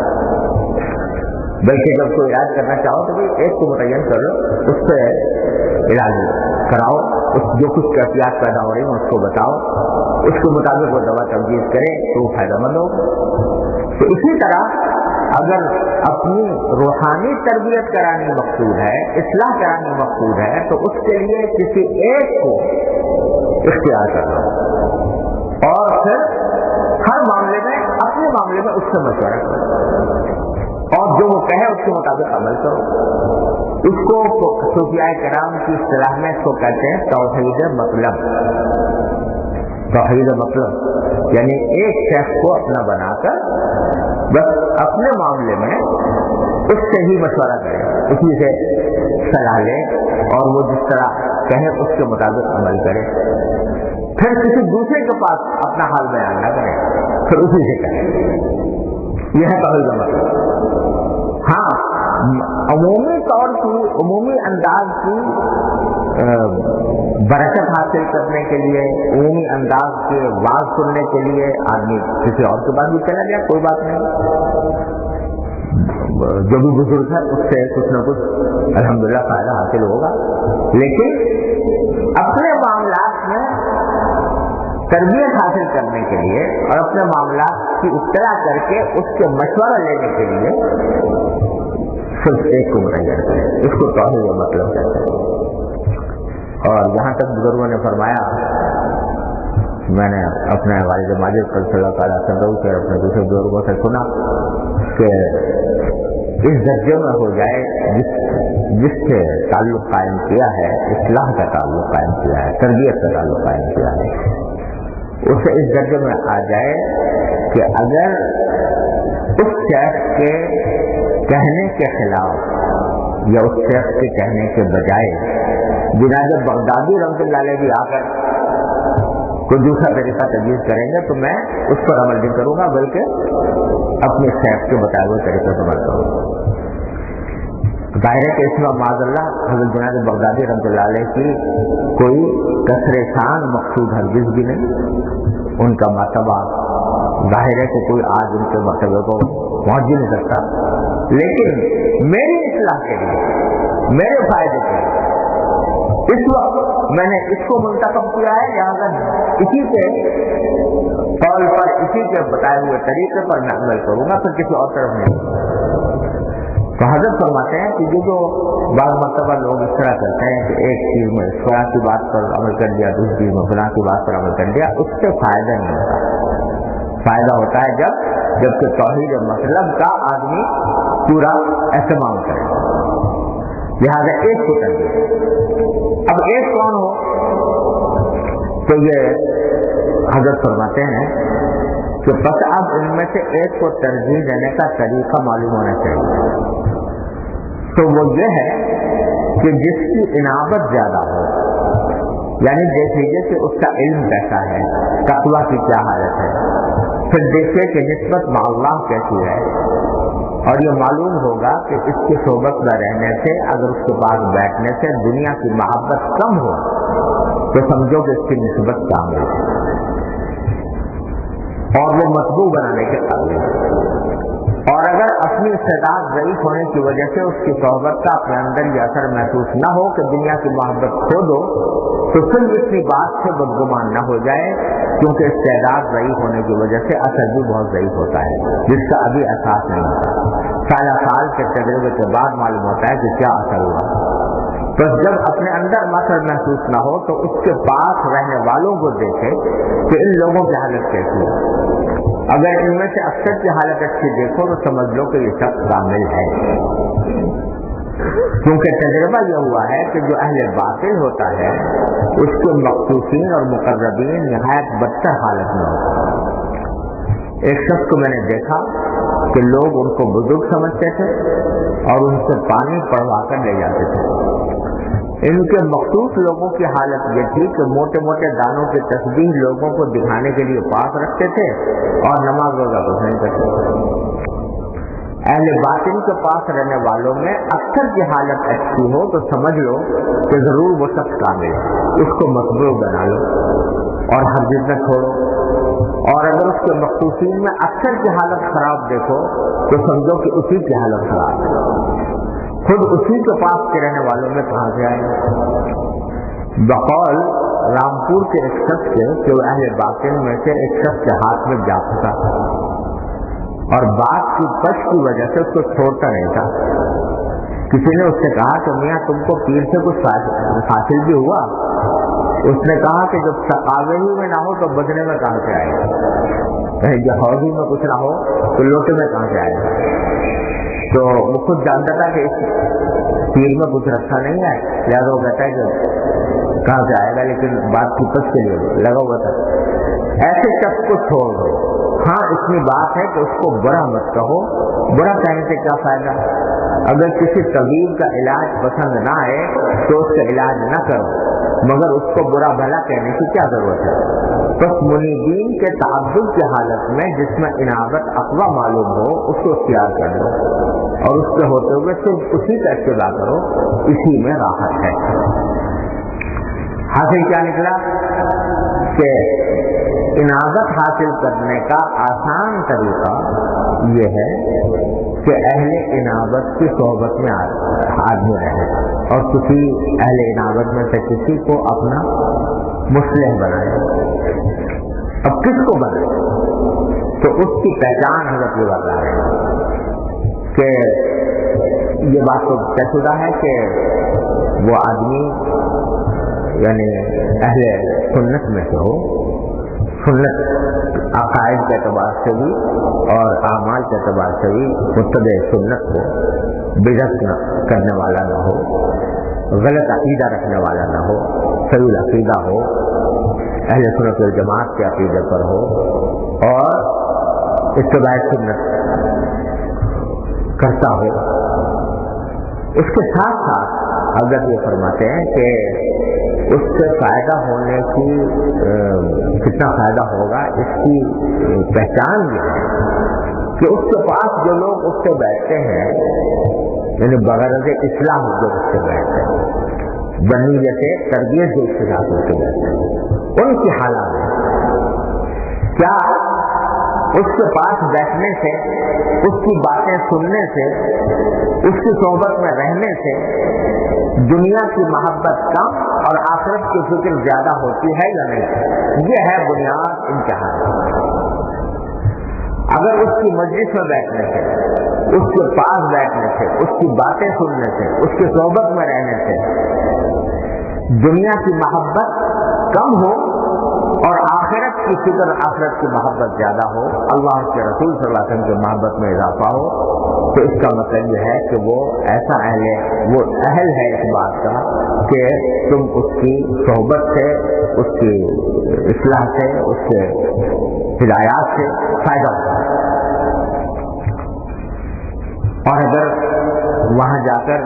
بلکہ جب کوئی علاج کرنا چاہو تو ایک کو متعین کر لو، اس سے علاج کراؤ، اس جو کچھ کیفیات پیدا ہو رہی ہیں اس کو بتاؤ، اس کے مطابق وہ دوا تجویز کرے تو وہ فائدہ مند ہو. تو اسی طرح اگر اپنی روحانی تربیت کرانی مقصود ہے، اصلاح کرانی مقصود ہے، تو اس کے لیے کسی ایک کو اختیار کرنا اور پھر ہر معاملے میں اپنے معاملے میں اس سے مشورہ کرو اور جو وہ کہے اس کے مطابق عمل کرو. اس کو صوفیاء کرام کی اصطلاح میں اس کو کہتے ہیں توحید مطلب. توحید مطلب یعنی ایک شخص کو اپنا بنا کر بس اپنے معاملے میں اس سے ہی مشورہ کرے، اسی سے صلاح لے اور وہ جس طرح کہے اس کے مطابق عمل کرے، پھر کسی دوسرے کے پاس اپنا حال بیان نہ کرے، پھر اسی سے کہے. یہ ہے توحید مطلب. ہاں، عمومی طور کی، عمومی انداز کی برکت حاصل کرنے کے لیے، عمومی انداز کے واز سننے کے لیے آدمی کسی اور کے پاس بھی چلا گیا، کوئی بات نہیں. جو بھی بزرگ ہے اس سے کچھ نہ کچھ الحمدللہ فائدہ حاصل ہوگا. لیکن اپنے معاملات میں تربیت حاصل کرنے کے لیے اور اپنے معاملات کی اطلاع کر کے اس کے مشورہ لینے کے لیے صرف ایک کو متعین کریں، اس کو توحید مطلب کہتے ہیں. اور یہاں تک بزرگوں نے فرمایا، میں نے اپنے والد ماجد صلی اللہ تعالیٰ سے اپنے دوسرے بزرگوں سے سنا کہ اس درجے میں ہو جائے جس سے تعلق قائم کیا ہے، اصلاح کا تعلق قائم کیا ہے، تربیت کا تعلق قائم کیا ہے، اسے اس درجے میں آ جائے کہ اگر اس شیخ کے کہنے کے خلاف یا اس شیخ کے کہنے کے بجائے جناب بغدادی رحمۃ اللہ علیہ بھی آ کر کوئی دوسرا طریقہ تجویز کریں گے تو میں اس پر عمل نہیں کروں گا، بلکہ اپنے شیخ کے بتائے ہوئے طریقے سے عمل کروں گا۔ ظاہر ہے کہ اس میں معاذ اللہ حضرت جناب بغدادی رحمۃ اللہ علیہ کی کوئی کثر شان مقصود ہرگز بھی نہیں، ان کا مرتبہ ظاہر ہے کہ کوئی آج ان کے مرتبے کو پہنچ بھی نہیں سکتا، لیکن میری اصلاح کے لیے، میرے فائدے کے لیے اس وقت میں نے اس کو منتخب کیا ہے، لہٰذا اسی کے قول پر، اسی کے بتائے ہوئے طریقے پر میں عمل کروں گا، پھر کسی اور طرف نہیں۔ تو حضرت فرماتے ہیں کہ جو بعض مرتبہ لوگ اس طرح کرتے ہیں کہ ایک چیز میں فلاں کی بات پر عمل کر دیا، دوسری چیز میں فلاں کی بات پر عمل کر دیا، اس سے فائدہ نہیں ہوتا۔ فائدہ ہوتا ہے جبکہ توحید مطلب کا آدمی پورا اہتمام کرے، لہٰذا ایک کو کر دیا۔ اب ایک کون ہو تو یہ حضرت فرماتے ہیں کہ بس اب ان میں سے ایک کو ترجیح دینے کا طریقہ معلوم ہونا چاہیے، تو وہ یہ ہے کہ جس کی انابت زیادہ ہو، یعنی دیکھ لیجیے کہ اس کا علم کیسا ہے، تقویٰ کی کیا حالت ہے، پھر دیکھیے کہ نسبت مع اللہ کیسی ہے، اور یہ معلوم ہوگا کہ اس کی صحبت میں رہنے سے، اگر اس کے پاس بیٹھنے سے دنیا کی محبت کم ہو تو سمجھو کہ اس کی نسبت کام ہے اور وہ مطبوع بنانے کے قابل ہے، اور اگر اپنی استعداد ضعیف ہونے کی وجہ سے اس کی صحبت کا اپنے اندر یہ اثر محسوس نہ ہو کہ دنیا کی محبت کھو دو، تو پھر اتنی بات سے بدگمان نہ ہو جائے، کیونکہ استعداد ضعیف ہونے کی وجہ سے اثر بھی بہت ضعیف ہوتا ہے جس کا ابھی احساس نہیں ہوتا، سال کے تجربے کے بعد معلوم ہوتا ہے کہ کیا اثر ہوا۔ تو جب اپنے اندر اثر محسوس نہ ہو تو اس کے پاس رہنے والوں کو دیکھے کہ ان لوگوں کی حالت کیسی ہے، اگر ان میں سے اکثر کی حالت اچھی دیکھو تو سمجھ لو کہ یہ شخص کامل ہے، کیونکہ تجربہ یہ ہوا ہے کہ جو اہل باطل ہوتا ہے اس کے مخصوصین اور مقربین نہایت بدتر حالت میں ہوتا ہے۔ ایک شخص کو میں نے دیکھا کہ لوگ ان کو بزرگ سمجھتے تھے اور ان سے پانی پڑوا کر لے جاتے تھے۔ ان کے مخصوص لوگوں کی حالت یہ تھی کہ موٹے موٹے دانوں کی تسبیح لوگوں کو دکھانے کے لیے پاس رکھتے تھے اور نماز روزہ کچھ نہیں کرتے تھے۔ اہل باطن کے پاس رہنے والوں میں اکثر کی حالت اچھی ہو تو سمجھ لو کہ ضرور وہ شخص کامل ہے، اس کو مطبوع بنا لو اور ہر چیز نہ چھوڑو، اور اگر اس کے مخصوصین میں اکثر کی حالت خراب دیکھو تو سمجھو کہ اسی کی حالت خراب ہے، خود اسی کے پاس کے رہنے والوں میں کہاں سے آئے۔ بقول رامپور کے ایک شخص کے کہ وہ اہل باطن میں سے ایک شخص کے ہاتھ میں جا پھنسا اور بات کی پش کی وجہ سے اس کو چھوڑتا نہیں تھا۔ کسی نے اس سے کہا کہ میاں تم کو پیر سے کچھ حاصل بھی ہوا؟ اس نے کہا کہ جب سقاوے ہی میں نہ ہو تو بدنے میں کہاں سے آئے گا، جب حوضی میں کچھ نہ ہو تو لوٹے میں کہاں سے آئے گا۔ تو وہ خود جانتا تھا کہ اس پیر میں کچھ رکھا نہیں ہے، لہٰذا وہ کہتا ہے کہ کہاں سے آئے گا، لیکن بات کی پش کے لیے لگا ہوا تھا۔ ایسے شخص کو چھوڑ دو، ہاں اتنی بات ہے کہ اس کو برا مت کہو، برا کہنے سے کیا فائدہ، اگر کسی طبیب کا علاج پسند نہ آئے تو اس کا علاج نہ کرو، مگر اس کو برا بھلا کہنے کی کیا ضرورت ہے۔ بس منیبین کے تعبد کی حالت میں جس میں انابت اقوی معلوم ہو اس کو اختیار کر لو اور اس کے ہوتے ہوئے صرف اسی کا اتباع کرو، اسی میں راحت ہے۔ حاصل کیا نکلا کہ انابت حاصل کرنے کا آسان طریقہ یہ ہے کہ اہل انابت کی صحبت میں آدمی رہے اور کسی اہل انابت میں سے کسی کو اپنا مصلح بنائے۔ اب کس کو بنائے تو اس کی پہچان حضرت یہ بتا رہے ہیں کہ یہ بات تو طے شدہ ہے کہ وہ آدمی یعنی اہل سنت میں سے ہو، سنت عقائد کے اعتبار سے بھی اور اعمال کے اعتبار سے بھی متبع سنت ہو، بدعت کرنے والا نہ ہو، غلط عقیدہ رکھنے والا نہ ہو، صحیح العقیدہ ہو، اہل سنت والجماعت کے عقیدے پر ہو اور اتباع سنت کرتا ہو۔ اس کے ساتھ ساتھ حضرت یہ فرماتے ہیں کہ اس سے فائدہ ہونے کی کتنا فائدہ ہوگا، اس کی پہچان یہ ہے کہ اس کے پاس جو لوگ اس سے بیٹھتے ہیں، یعنی بغرض اصلاح جو اس سے بیٹھتے ہیں، بنیت تربیت جو اس کے ساتھ اس سے بیٹھتے ہیں، ان کی حالات کیا اس کے پاس بیٹھنے سے، اس کی باتیں سننے سے، اس کی صحبت میں رہنے سے دنیا کی محبت کم اور آخرت کی فکر زیادہ ہوتی ہے یا نہیں؟ یہ ہے بنیاد امتحان۔ اگر اس کی مجلس میں بیٹھنے سے، اس کے پاس بیٹھنے سے، اس کی باتیں سننے سے، اس کی صحبت میں رہنے سے دنیا کی محبت کم ہو اور آخرت کی فکر، آخرت کی محبت زیادہ ہو، اللہ کے رسول صلی اللہ علیہ وسلم کی محبت میں اضافہ ہو، تو اس کا مطلب یہ ہے کہ وہ ایسا اہل ہے اس بات کا کہ تم اس کی صحبت سے، اس کی اصلاح سے، اس کے ہدایات سے فائدہ اٹھائے۔ اور اگر وہاں جا کر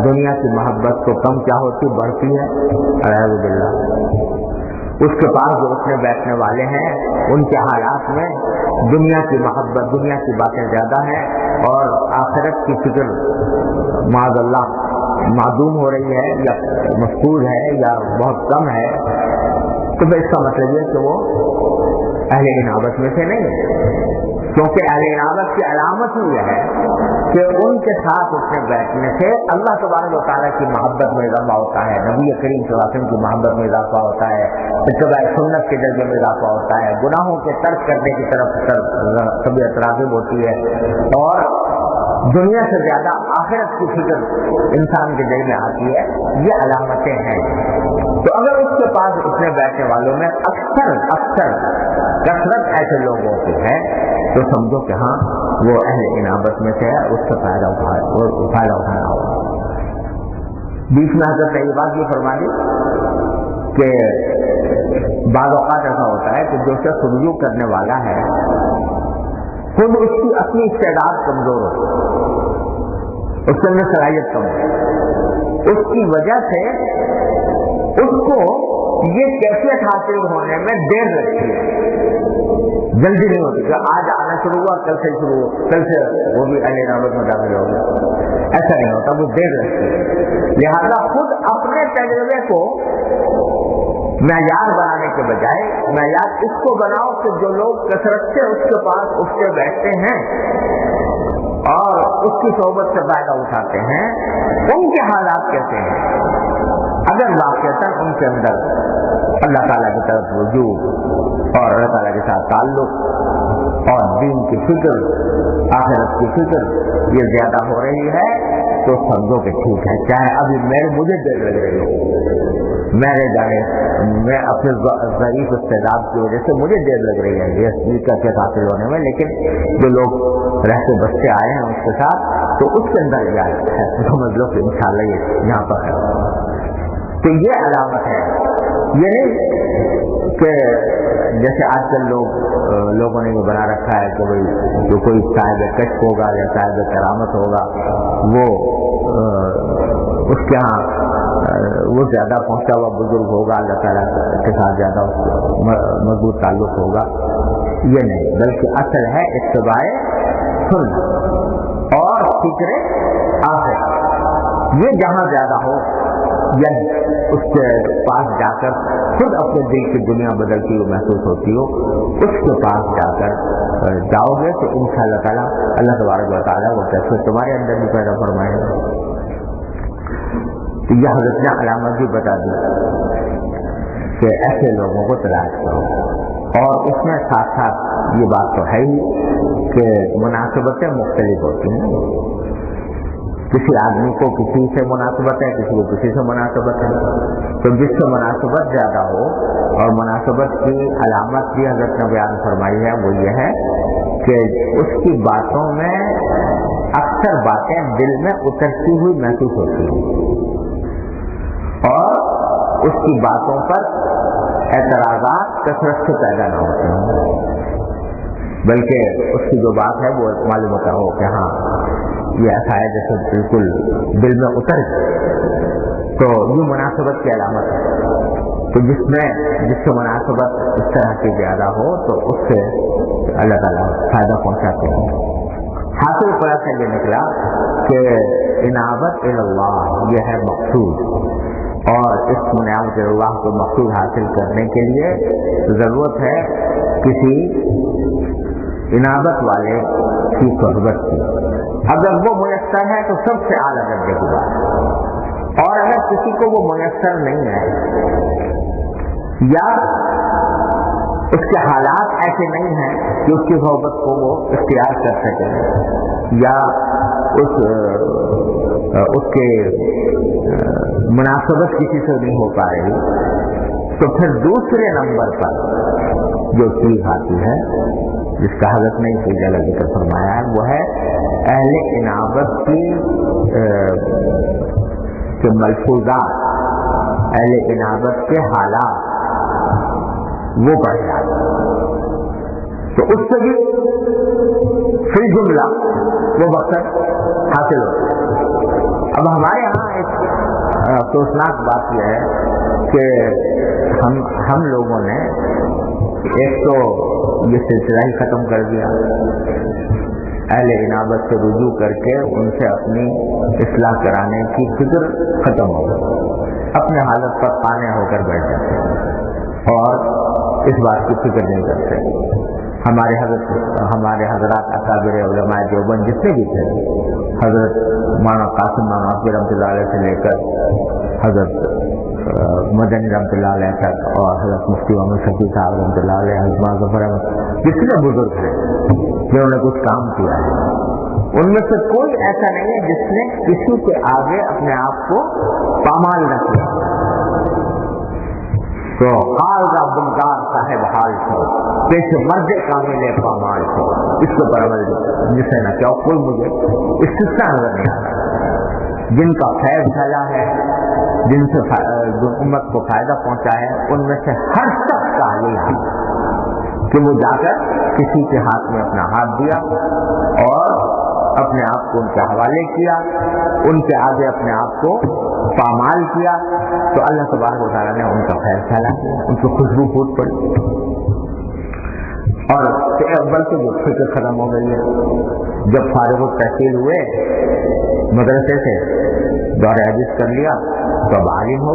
دنیا کی محبت تو کم کیا ہوتی، بڑھتی ہے، اعوذ باللہ، اس کے پاس جو اٹھنے بیٹھنے والے ہیں ان کے حالات میں دنیا کی محبت، دنیا کی باتیں زیادہ ہیں اور آخرت کی فکر معاذ اللہ معدوم ہو رہی ہے یا مفقود ہے یا بہت کم ہے، تو پھر اس کا مطلب یہ کہ وہ اہل انابت میں سے نہیں ہے، کیونکہ اہل انابت کی علامت ہی یہ ہے کہ ان کے ساتھ اٹھنے بیٹھنے سے اللہ تبارک و تعالیٰ کی محبت میں اضافہ ہوتا ہے، نبی کریم صلی اللہ علیہ وسلم کی محبت میں اضافہ ہوتا ہے، اتباع سنت کے درجے میں اضافہ ہوتا ہے، گناہوں کے ترک کرنے کی طرف طبیعت راغب ہوتی ہے اور دنیا سے زیادہ آخرت کی فکر انسان کے دل میں آتی ہے۔ یہ علامتیں ہیں۔ تو اگر اس کے پاس اٹھنے بیٹھنے والوں میں اکثر کثرت ایسے لوگوں کی ہے تو سمجھو کہ ہاں وہ اہل انابت میں سے ہے، اس سے فائدہ اٹھانا ہوگا۔ بیچ میں حضرت نے یہ بات یہ فرما دی کہ بعض اوقات ایسا ہوتا ہے کہ جو شخص رجوع کرنے والا ہے خود اس کی اپنی استعداد کمزور ہوتی، اس کے اندر صلاحیت کم ہے، اس کی وجہ سے اس کو یہ کیفیت حاصل ہونے میں دیر لگتی ہے، جلدی نہیں ہوتی کہ آج آنا شروع ہوا کل سے وہ بھی اہل انابت میں داخل ہو گیا، ایسا نہیں ہوتا، وہ دیر لگتی ہے۔ لہذا خود اپنے تجربے کو معیار بنانے کے بجائے معیار اس کو بناؤ کہ جو لوگ کثرت سے اس کے پاس اٹھتے بیٹھتے ہیں اور اس کی صحبت سے فائدہ اٹھاتے ہیں، ان کے حالات کیسے ہیں۔ اگر واقعتاً ان کے اندر اللہ تعالیٰ کی طرف رجوع اور اللہ تعالیٰ کے ساتھ تعلق اور دین کی فکر، آخرت کی فکر یہ زیادہ ہو رہی ہے تو سمجھو کہ ٹھیک ہے، چاہے ابھی مجھے دیر لگ رہی ہو، میں اپنے ضعیف استعداد کی وجہ سے مجھے دیر لگ رہی ہے یہ کیفیت حاصل ہونے میں، لیکن جو لوگ رہتے بستے آئے ہیں اس کے ساتھ تو اس کے اندر یہ ہے، سمجھ لو کہ انشاءاللہ یہ یہاں پر ہے۔ تو یہ علامت ہے، یہ نہیں کہ جیسے آج کل لوگوں نے یہ بنا رکھا ہے کہ بھائی جو کوئی صاحب کشف ہوگا یا صاحب کرامت ہوگا وہ اس کے ہاں وہ زیادہ پہنچا ہوا بزرگ ہوگا، اللہ تعالیٰ کے ساتھ زیادہ مضبوط تعلق ہوگا، یہ نہیں، بلکہ اصل ہے اتباع سنت اور فکر آخرت۔ یہ جہاں زیادہ ہو یا اس کے پاس جا کر خود اپنے دل کی دنیا بدلتی ہوئی محسوس ہوتی ہو، اس کے پاس جا کر جاؤ گے تو انشاءاللہ تعالیٰ اللہ تبارک و تعالیٰ وہ کیسے تمہارے اندر بھی پیدا فرمائے گا۔ تو یہ حضرت نے علامت بھی بتا دی کہ ایسے لوگوں کو تلاش کرو، اور اس میں ساتھ ساتھ یہ بات تو ہے ہی کہ مناسبتیں مختلف ہوتی ہیں، کسی آدمی کو کسی سے مناسبت ہے، کسی کو کسی سے مناسبت ہے، تو جس سے مناسبت زیادہ ہو، اور مناسبت کی علامت بھی حضرت نے بیان فرمائی ہے، وہ یہ ہے کہ اس کی باتوں میں اکثر باتیں دل میں اترتی ہوئی محسوس ہوتی ہیں، اور اس کی باتوں پر اعتراضات کثرت سے پیدا نہ ہوتے ہیں، بلکہ اس کی جو بات ہے وہ معلوم ہوتا ہو کہ ہاں یہ ایسا ہے جیسے بالکل دل میں اتر گئے، تو یہ مناسبت کی علامت ہے۔ تو جس سے مناسبت اس طرح کی زیادہ ہو تو اس سے اللہ تعالیٰ فائدہ پہنچاتے ہیں۔ حاصل خلاصہ یہ نکلا کہ انابت اللہ یہ ہے مقصود، اور اس منابت اللہ کو مقصود حاصل کرنے کے لیے ضرورت ہے کسی انابت والے کی صحبت کی۔ اگر وہ میسر ہے تو سب سے اعلیٰ درجے کی بات ہے، اور اگر کسی کو وہ میسر نہیں ہے یا اس کے حالات ایسے نہیں ہیں کہ اس کی صحبت کو وہ اختیار کر سکے، یا اس کے مناسبت کسی سے نہیں ہو پا رہی، تو پھر دوسرے نمبر پر جو چیز آتی ہے جس کا حضرت نے اسی جگہ ذکر فرمایا ہے، وہ ہے اہل انابت کے ملفوظات، اہل انابت کے حالات وہ بڑھ جاتے ہیں، تو اس سے بھی فی جملہ وہ مقصد حاصل ہوتا ہے۔ اب ہمارے یہاں ایک افسوسناک بات یہ ہے کہ ہم لوگوں نے ایک تو یہ سلسلہ ہی ختم کر دیا، اہل انابت سے رجوع کر کے ان سے اپنی اصلاح کرانے کی فکر ختم ہو گئی، اپنے حالت پر قانع ہو کر بیٹھ جاتے ہیں اور اس بات کی فکر نہیں کرتے۔ ہمارے حضرات اکابر علماء دیوبند جتنے بھی تھے، حضرت مولانا قاسم نانوتوی رحمۃ اللہ علیہ سے لے کر حضرت مدنی رحمۃ اللہ علیہ تک، اور حضرت مفتی محمد شفیع صاحب رحمۃ اللہ علیہ، حضرت ظفر احمد، جتنے بزرگ ہیں جنہوں نے کچھ کام کیا ہے، ان میں سے کوئی ایسا نہیں ہے جس نے کسی کے آگے اپنے آپ کو پامال نہ کیا۔ تو حال کا بمدار صاحب حال چھو، پیش مرد کامل پامال چھو، اس کے پر عمل جسے نہ کیا، کوئی مجھے استثناء نظر نہیں آتا۔ جن کا فیض پھیلا ہے، جن سے امت کو فائدہ پہنچا ہے، ان میں سے ہر شخص کا یہی حال ہے کہ وہ جا کر کسی کے ہاتھ میں اپنا ہاتھ دیا اور اپنے آپ کو ان کے حوالے کیا، ان کے آگے اپنے آپ کو پامال کیا، تو اللہ تبارک و تعالیٰ نے ان کا خیر پھیلا، ان کی خوشبو پھوٹ پڑی، اور بلکہ جو فکر ختم ہو گئی ہے۔ جب فارغ التحصیل ہوئے مدرسے سے، دور حدیث کر لیا، تو اب عالم ہو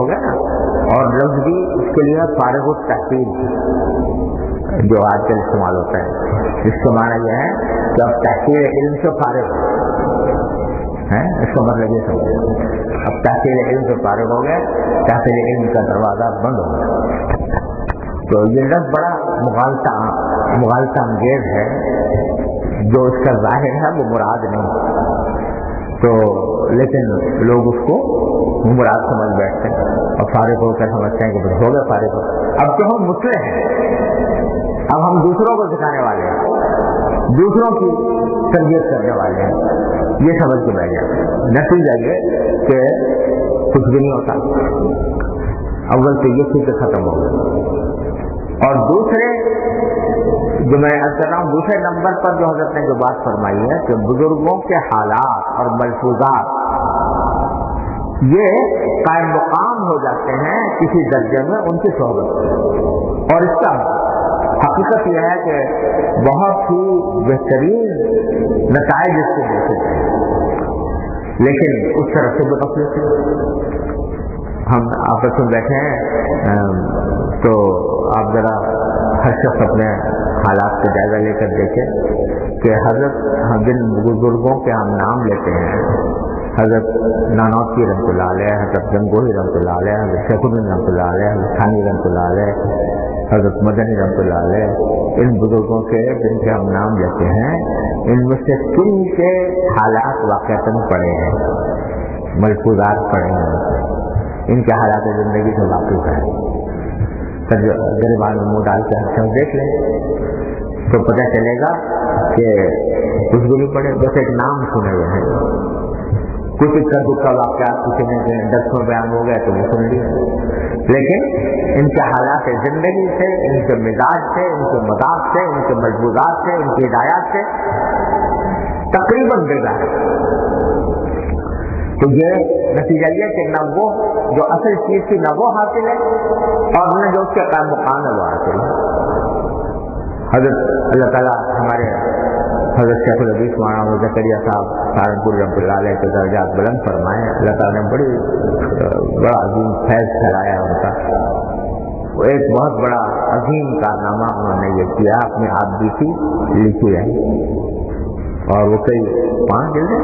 گئے نا، اور لفظ بھی اس کے لیے فارغ التحصیل جو آج کل استعمال ہوتا ہے، اس کا معنی یہ ہے کہ اب تحصیل علم سے فارغ ہے، اس کا مطلب یہ سمجھے، اب تحصیل علم سے فارغ ہو گئے، تحصیل علم کا دروازہ بند ہو گیا۔ تو یہ لفظ بڑا مغالطہ انگیز ہے، جو اس کا ظاہر ہے وہ مراد نہیں، تو لیکن لوگ اس کو مراد سمجھ بیٹھتے ہیں اور فارغ ہو کر سمجھتے ہیں کہ بس ہو گئے فارغ ہو۔ اب تو ہم مسلح ہیں، اب ہم دوسروں کو سکھانے والے ہیں، دوسروں کی تربیت کرنے والے ہیں، یہ سمجھ کے بیٹھ جاتے۔ نتیجہ یہ کہ کچھ بھی نہیں ہوتا، اول تو یہ فکر ختم ہو گئی، اور دوسرے جو میں عرض کر رہا ہوں، دوسرے نمبر پر جو حضرت نے جو بات فرمائی ہے کہ بزرگوں کے حالات اور ملفوظات یہ قائم مقام ہو جاتے ہیں کسی درجے میں ان کی صحبت، اور اس کا حقیقت یہ ہے کہ بہت ہی بہترین نتائج اس کے ملتے ہیں، لیکن اس طرح سے بغفلت سے ہم آپس میں بیٹھے ہیں، تو آپ ذرا ہر شخص اپنے حالات کا جائزہ لے کر دیکھیں کہ حضرت جن بزرگوں کے ہم نام لیتے ہیں، حضرت نانوتوی رحمۃ اللہ علیہ، حضرت گنگوہی رحمۃ اللہ علیہ، حضرت شیخ الدین رحمۃ اللہ علیہ، حضرت ثانی رحمۃ اللہ علیہ، حضرت مدنی رحمۃ اللہ علیہ ان بزرگوں کے جن کے ہم نام لیتے ہیں ان میں سے کن کے حالات واقعتاً پڑے ہیں، ملفوظات پڑے ہیں، ان کے حالات زندگی سے واقف ہیں، گریبان میں منہ ڈال کے ہر شخص دیکھ لیں تو پتہ چلے گا کہ کچھ بھی نہیں پڑے، بس ایک نام سنے ہوئے ہیں، کچھ اکا دکا واقعات کسی نے 10 میں بیان ہو گئے تو وہ سن لیے، لیکن ان کے حالات زندگی سے، ان کے مزاج سے، ان کے مذاق سے، ان کے ملفوظات سے، ان کی ہدایات سے تقریباً بیگار ہے۔ تو یہ نتیجہ یہ کہ نہ وہ جو اصل چیز تھی نہ وہ حاصل ہے، اور نہ جو اس کے قائم مقام ہے وہ حاصل ہے۔ حضرت اللہ تعالیٰ ہمارے حضرت شیخ الحدیث مولانا زکریا صاحب سہارنپور رحمۃ اللہ علیہ کے درجات بلند فرمائے، اللہ تعالیٰ نے بڑا عظیم فیض پھیلایا ان کا، وہ ایک بہت بڑا عظیم کارنامہ انہوں نے یہ کیا، اپنی آپ بیتی لکھی ہے، اور وہ کئی 5 جلدیں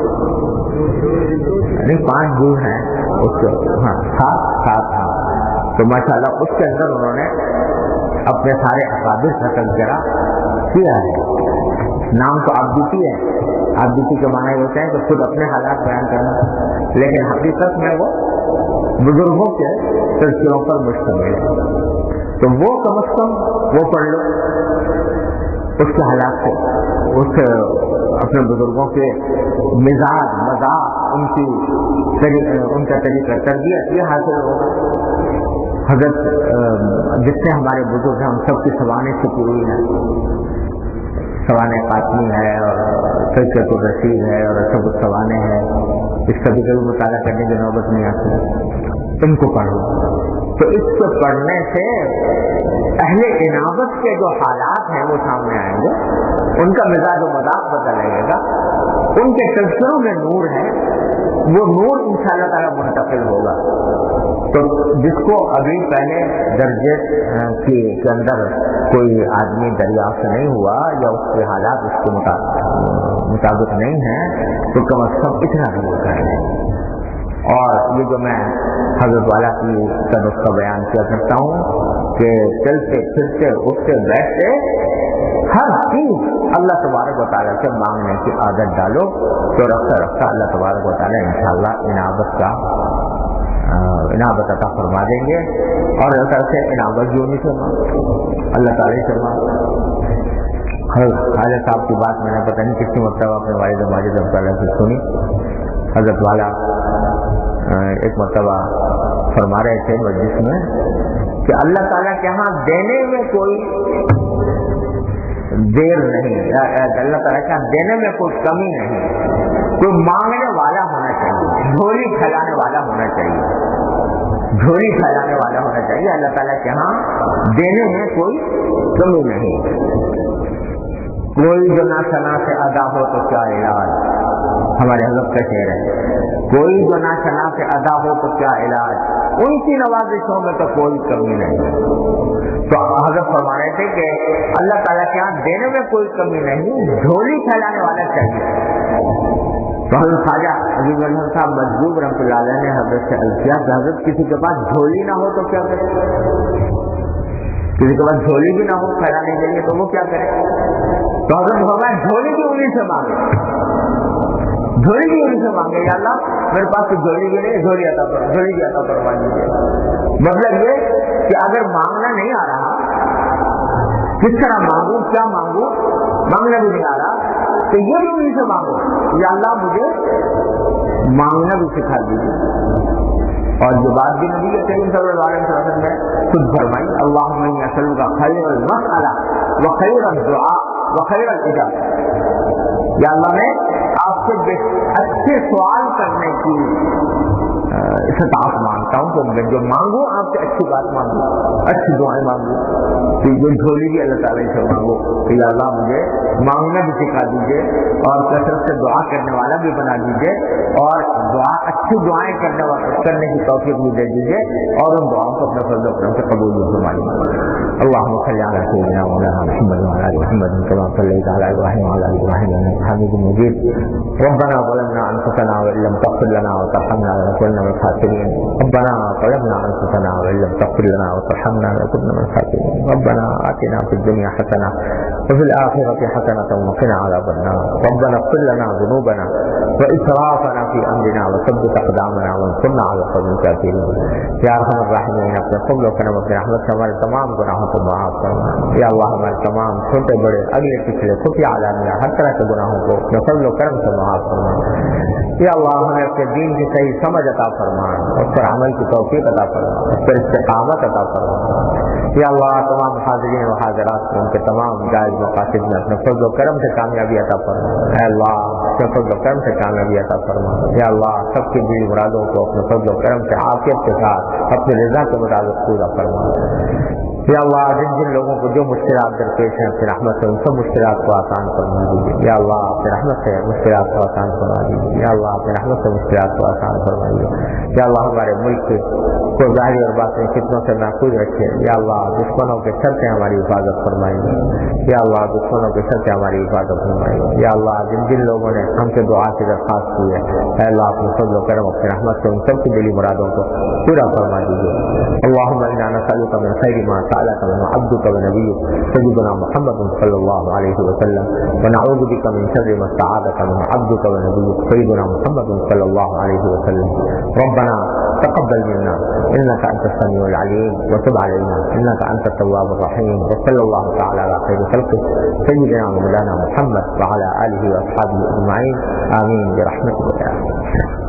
نہیں 5 جلد ہیں اس کے، ہاں 7 ہاں، تو ماشاء اللہ اس کے اندر انہوں نے اپنے سارے اکابر کا تذکرہ کیا ہے۔ نام تو آپ بیتی ہے، آپ بیتی کے معنی ہوتے ہیں کہ خود اپنے حالات بیان کرنا، لیکن حقیقت میں وہ بزرگوں کے تذکروں پر مشتمل ہے، تو وہ کم از کم وہ پڑھ لو، اس کے حالات سے، اس اپنے بزرگوں کے مزاج مذاق، ان کا طریقہ تربیت یہ حاصل ہوگا۔ حضرت جتنے ہمارے بزرگ ہیں ان سب کی سوانح چھپی ہوئی ہیں، سوانح قاسمی ہے اور تذکرۃ الرشید ہے اور سب سوانح ہے، اس کا بھی کبھی مطالعہ کرنے کی نوبت نہیں آتی، ان کو پڑھو، تو اس کو پڑھنے سے اہل انابت کے جو حالات ہیں وہ سامنے آئیں گے، ان کا مزاج و مذاق پتہ لگے گا، ان کے تذکروں میں نور ہے، وہ نور انشاءاللہ تعالیٰ منتقل ہوگا۔ تو جس کو ابھی پہلے درجے کے اندر کوئی آدمی دریافت نہیں ہوا یا اس کے حالات اس کے مطابق نہیں ہیں، تو کم از کم اتنا بھی ہوتا ہے۔ اور یہ جو میں حضرت والا کی طرف کا بیان کیا کرتا ہوں کہ چلتے پھرتے اٹھتے بیٹھتے ہر چیز اللہ تبارک و تعالیٰ سے مانگنے کی عادت ڈالو، تو رفتہ رفتہ اللہ تبارک و تعالیٰ انشاءاللہ انابت عطا فرما دیں گے، اور اللہ تعالیٰ سے انابت جو نہیں سے مانگو، اللہ تعالیٰ سے مانگو۔ خالد صاحب کی بات میں نے پتہ نہیں کتنی مرتبہ اپنے والد ماجد رحمۃ اللہ سے سنی، حضرت والا ایک مرتبہ فرما رہے تھے مجلس میں کہ اللہ تعالیٰ کے ہاں دینے میں کوئی دیر نہیں، اللہ تعالیٰ کے ہاں دینے میں کوئی کمی نہیں، کوئی مانگنے والا ہونا چاہیے، جھولی پھیلانے والا ہونا چاہیے، جھولی پھیلانے والا ہونا چاہیے، اللہ تعالیٰ کے ہاں دینے میں کوئی کمی نہیں۔ کوئی جو نہ شنا سے ادا ہو تو کیا علاج، ہمارے حضرت کا شعر ہے، کوئی جو نہ شنا سے ادا ہو تو کیا علاج، ان کی نوازشوں میں تو کوئی کمی نہیں۔ تو حضرت فرما رہے تھے کہ اللہ تعالیٰ کے یہاں دینے میں کوئی کمی نہیں، جھولی پھیلانے والا چاہیے۔ تو حضرت خواجہ عزیز الحسن صاحب مجذوب رحمۃ اللہ علیہ نے حضرت سے عرض کیا کہ حضرت کسی کے پاس جھولی نہ ہو تو کیا کرے، کسی کے پاس جھولی بھی نہ ہو پھیلانے کے لیے تو وہ کیا کرے؟ تو حضرت فرمایا جھولی بھی انہیں سے مانگے، جھولی بھی انہیں سے مانگے، یا اللہ میرے پاس تو جھولی بھی نہیں، جھولی عطا کرو، جھولی بھی عطا کروا دیجیے۔ مطلب یہ کہ اگر مانگنا نہیں آ رہا، کس طرح مانگوں، کیا مانگوں، مانگنا بھی نہیں آ رہا، تو یہ بھی انہیں سے مانگو، یا اللہ مجھے مانگنا بھی سکھا دیجیے۔ اور جو بات بھی نبی کریم صلی اللہ علیہ وسلم نے خود فرمائی، اللہم انی اسألک خیر المسألہ وخیر الدعاء وخیر الاجابہ، یا اللہ میں آپ سے اچھے سوال کرنے کی استطاعت مانگتا ہوں، کہ جو مانگو آپ سے اچھی بات مانگو، اچھی دعائیں مانگو، کہ جو جھولی بھی اللہ تعالیٰ سے مانگو کہ یا اللہ مجھے مانگنا بھی سکھا دیجیے اور کثرت سے دعا کرنے والا بھی بنا دیجیے، اور اچھی دعائیں کرنے کی توفیق بھی دے دیجیے، اور ان دعاؤں کو اپنے فضل و کرم سے قبول بھی فرمائیے۔ اللہم صلی علی سیدنا مولانا محمد وعلی آل محمد کما صلیت علی ابراہیم وعلی آل ابراہیم انک حمید مجید۔ ربنا ظلمنا انفسنا وان لم تغفر لنا وترحمنا لنكونن من الخاسرين. ربنا ظلمنا انفسنا وان لم تغفر لنا وترحمنا لنكونن من الخاسرين. ربنا آتنا في الدنيا حسنة وفي الآخرة حسنة وقنا عذاب النار. ربنا اغفر لنا ذنوبنا وإسرافنا في أمرنا وثبت أقدامنا وانصرنا على القوم الكافرين. یا ارحم الراحمین اپنے فضل و کرم اپنے رحمت سے ہمارے تمام گناہوں کو معاف فرما. یا اللہ ہمارے تمام چھوٹے بڑے اگلے پچھلے خفیہ علانیہ ہر طرح کے گناہوں کو اپنے فضل و کرم سے معاف فرما. یا اللہ ہمیں اپنے دین کی صحیح سمجھ عطا فرما, اس پر عمل کی توفیق عطا فرما, اس پر استقامت عطا فرما. یا اللہ تمام حاضرین و حاضرات کو ان کے تمام جائز مقاصد میں اپنے فضل و کرم سے کامیابی عطا فرما. اے اللہ اپنے فضل و کرم سے کامیابی عطا فرما. یا اللہ سب کی دلی مرادوں کو اپنے فضل و کرم سے عافیت کے ساتھ اپنی رضا کے مطابق پورا فرما. یا اللہ جن جن لوگوں کو جو مشکلات درپیش ہیں اپنی رحمت سے ان سب مشکلات کو آسان فرما دیجیے. یا اللہ اپنی رحمت سے مشکلات کو آسان فرما دیجیے. یا اللہ اپنی رحمت سے مشکلات کو آسان فرمائیے. یا اللہ ہمارے ملک کو ظاہری اور باطنی فتنوں سے محفوظ رکھے. یا اللہ دشمنوں کے شر سے ہماری حفاظت فرمائیے. یا اللہ دشمنوں کے شر سے ہماری حفاظت فرمائیے. یا اللہ جن جن لوگوں نے ہم سے دعا کی درخواست کی ہے اے اللہ اپنے فضل و کرم اپنی رحمت سے ان سب کی دلی مرادوں کو پورا فرما دیجیے. اللهم انا نسألك من خير ما سألك منه عبدك ونبيك سيدنا محمد صلى الله عليه وسلم, ونعوذ بك من شر ما استعاذك منه عبدك ونبيك سيدنا محمد صلى الله عليه وسلم. ربنا تقبل منا انك انت السميع العليم وتب علينا انك انت التواب الرحيم. وصلى الله تعالى على خير خلقه سيدنا ومولانا محمد وعلى اله واصحابه اجمعين. امين برحمتك يا رب.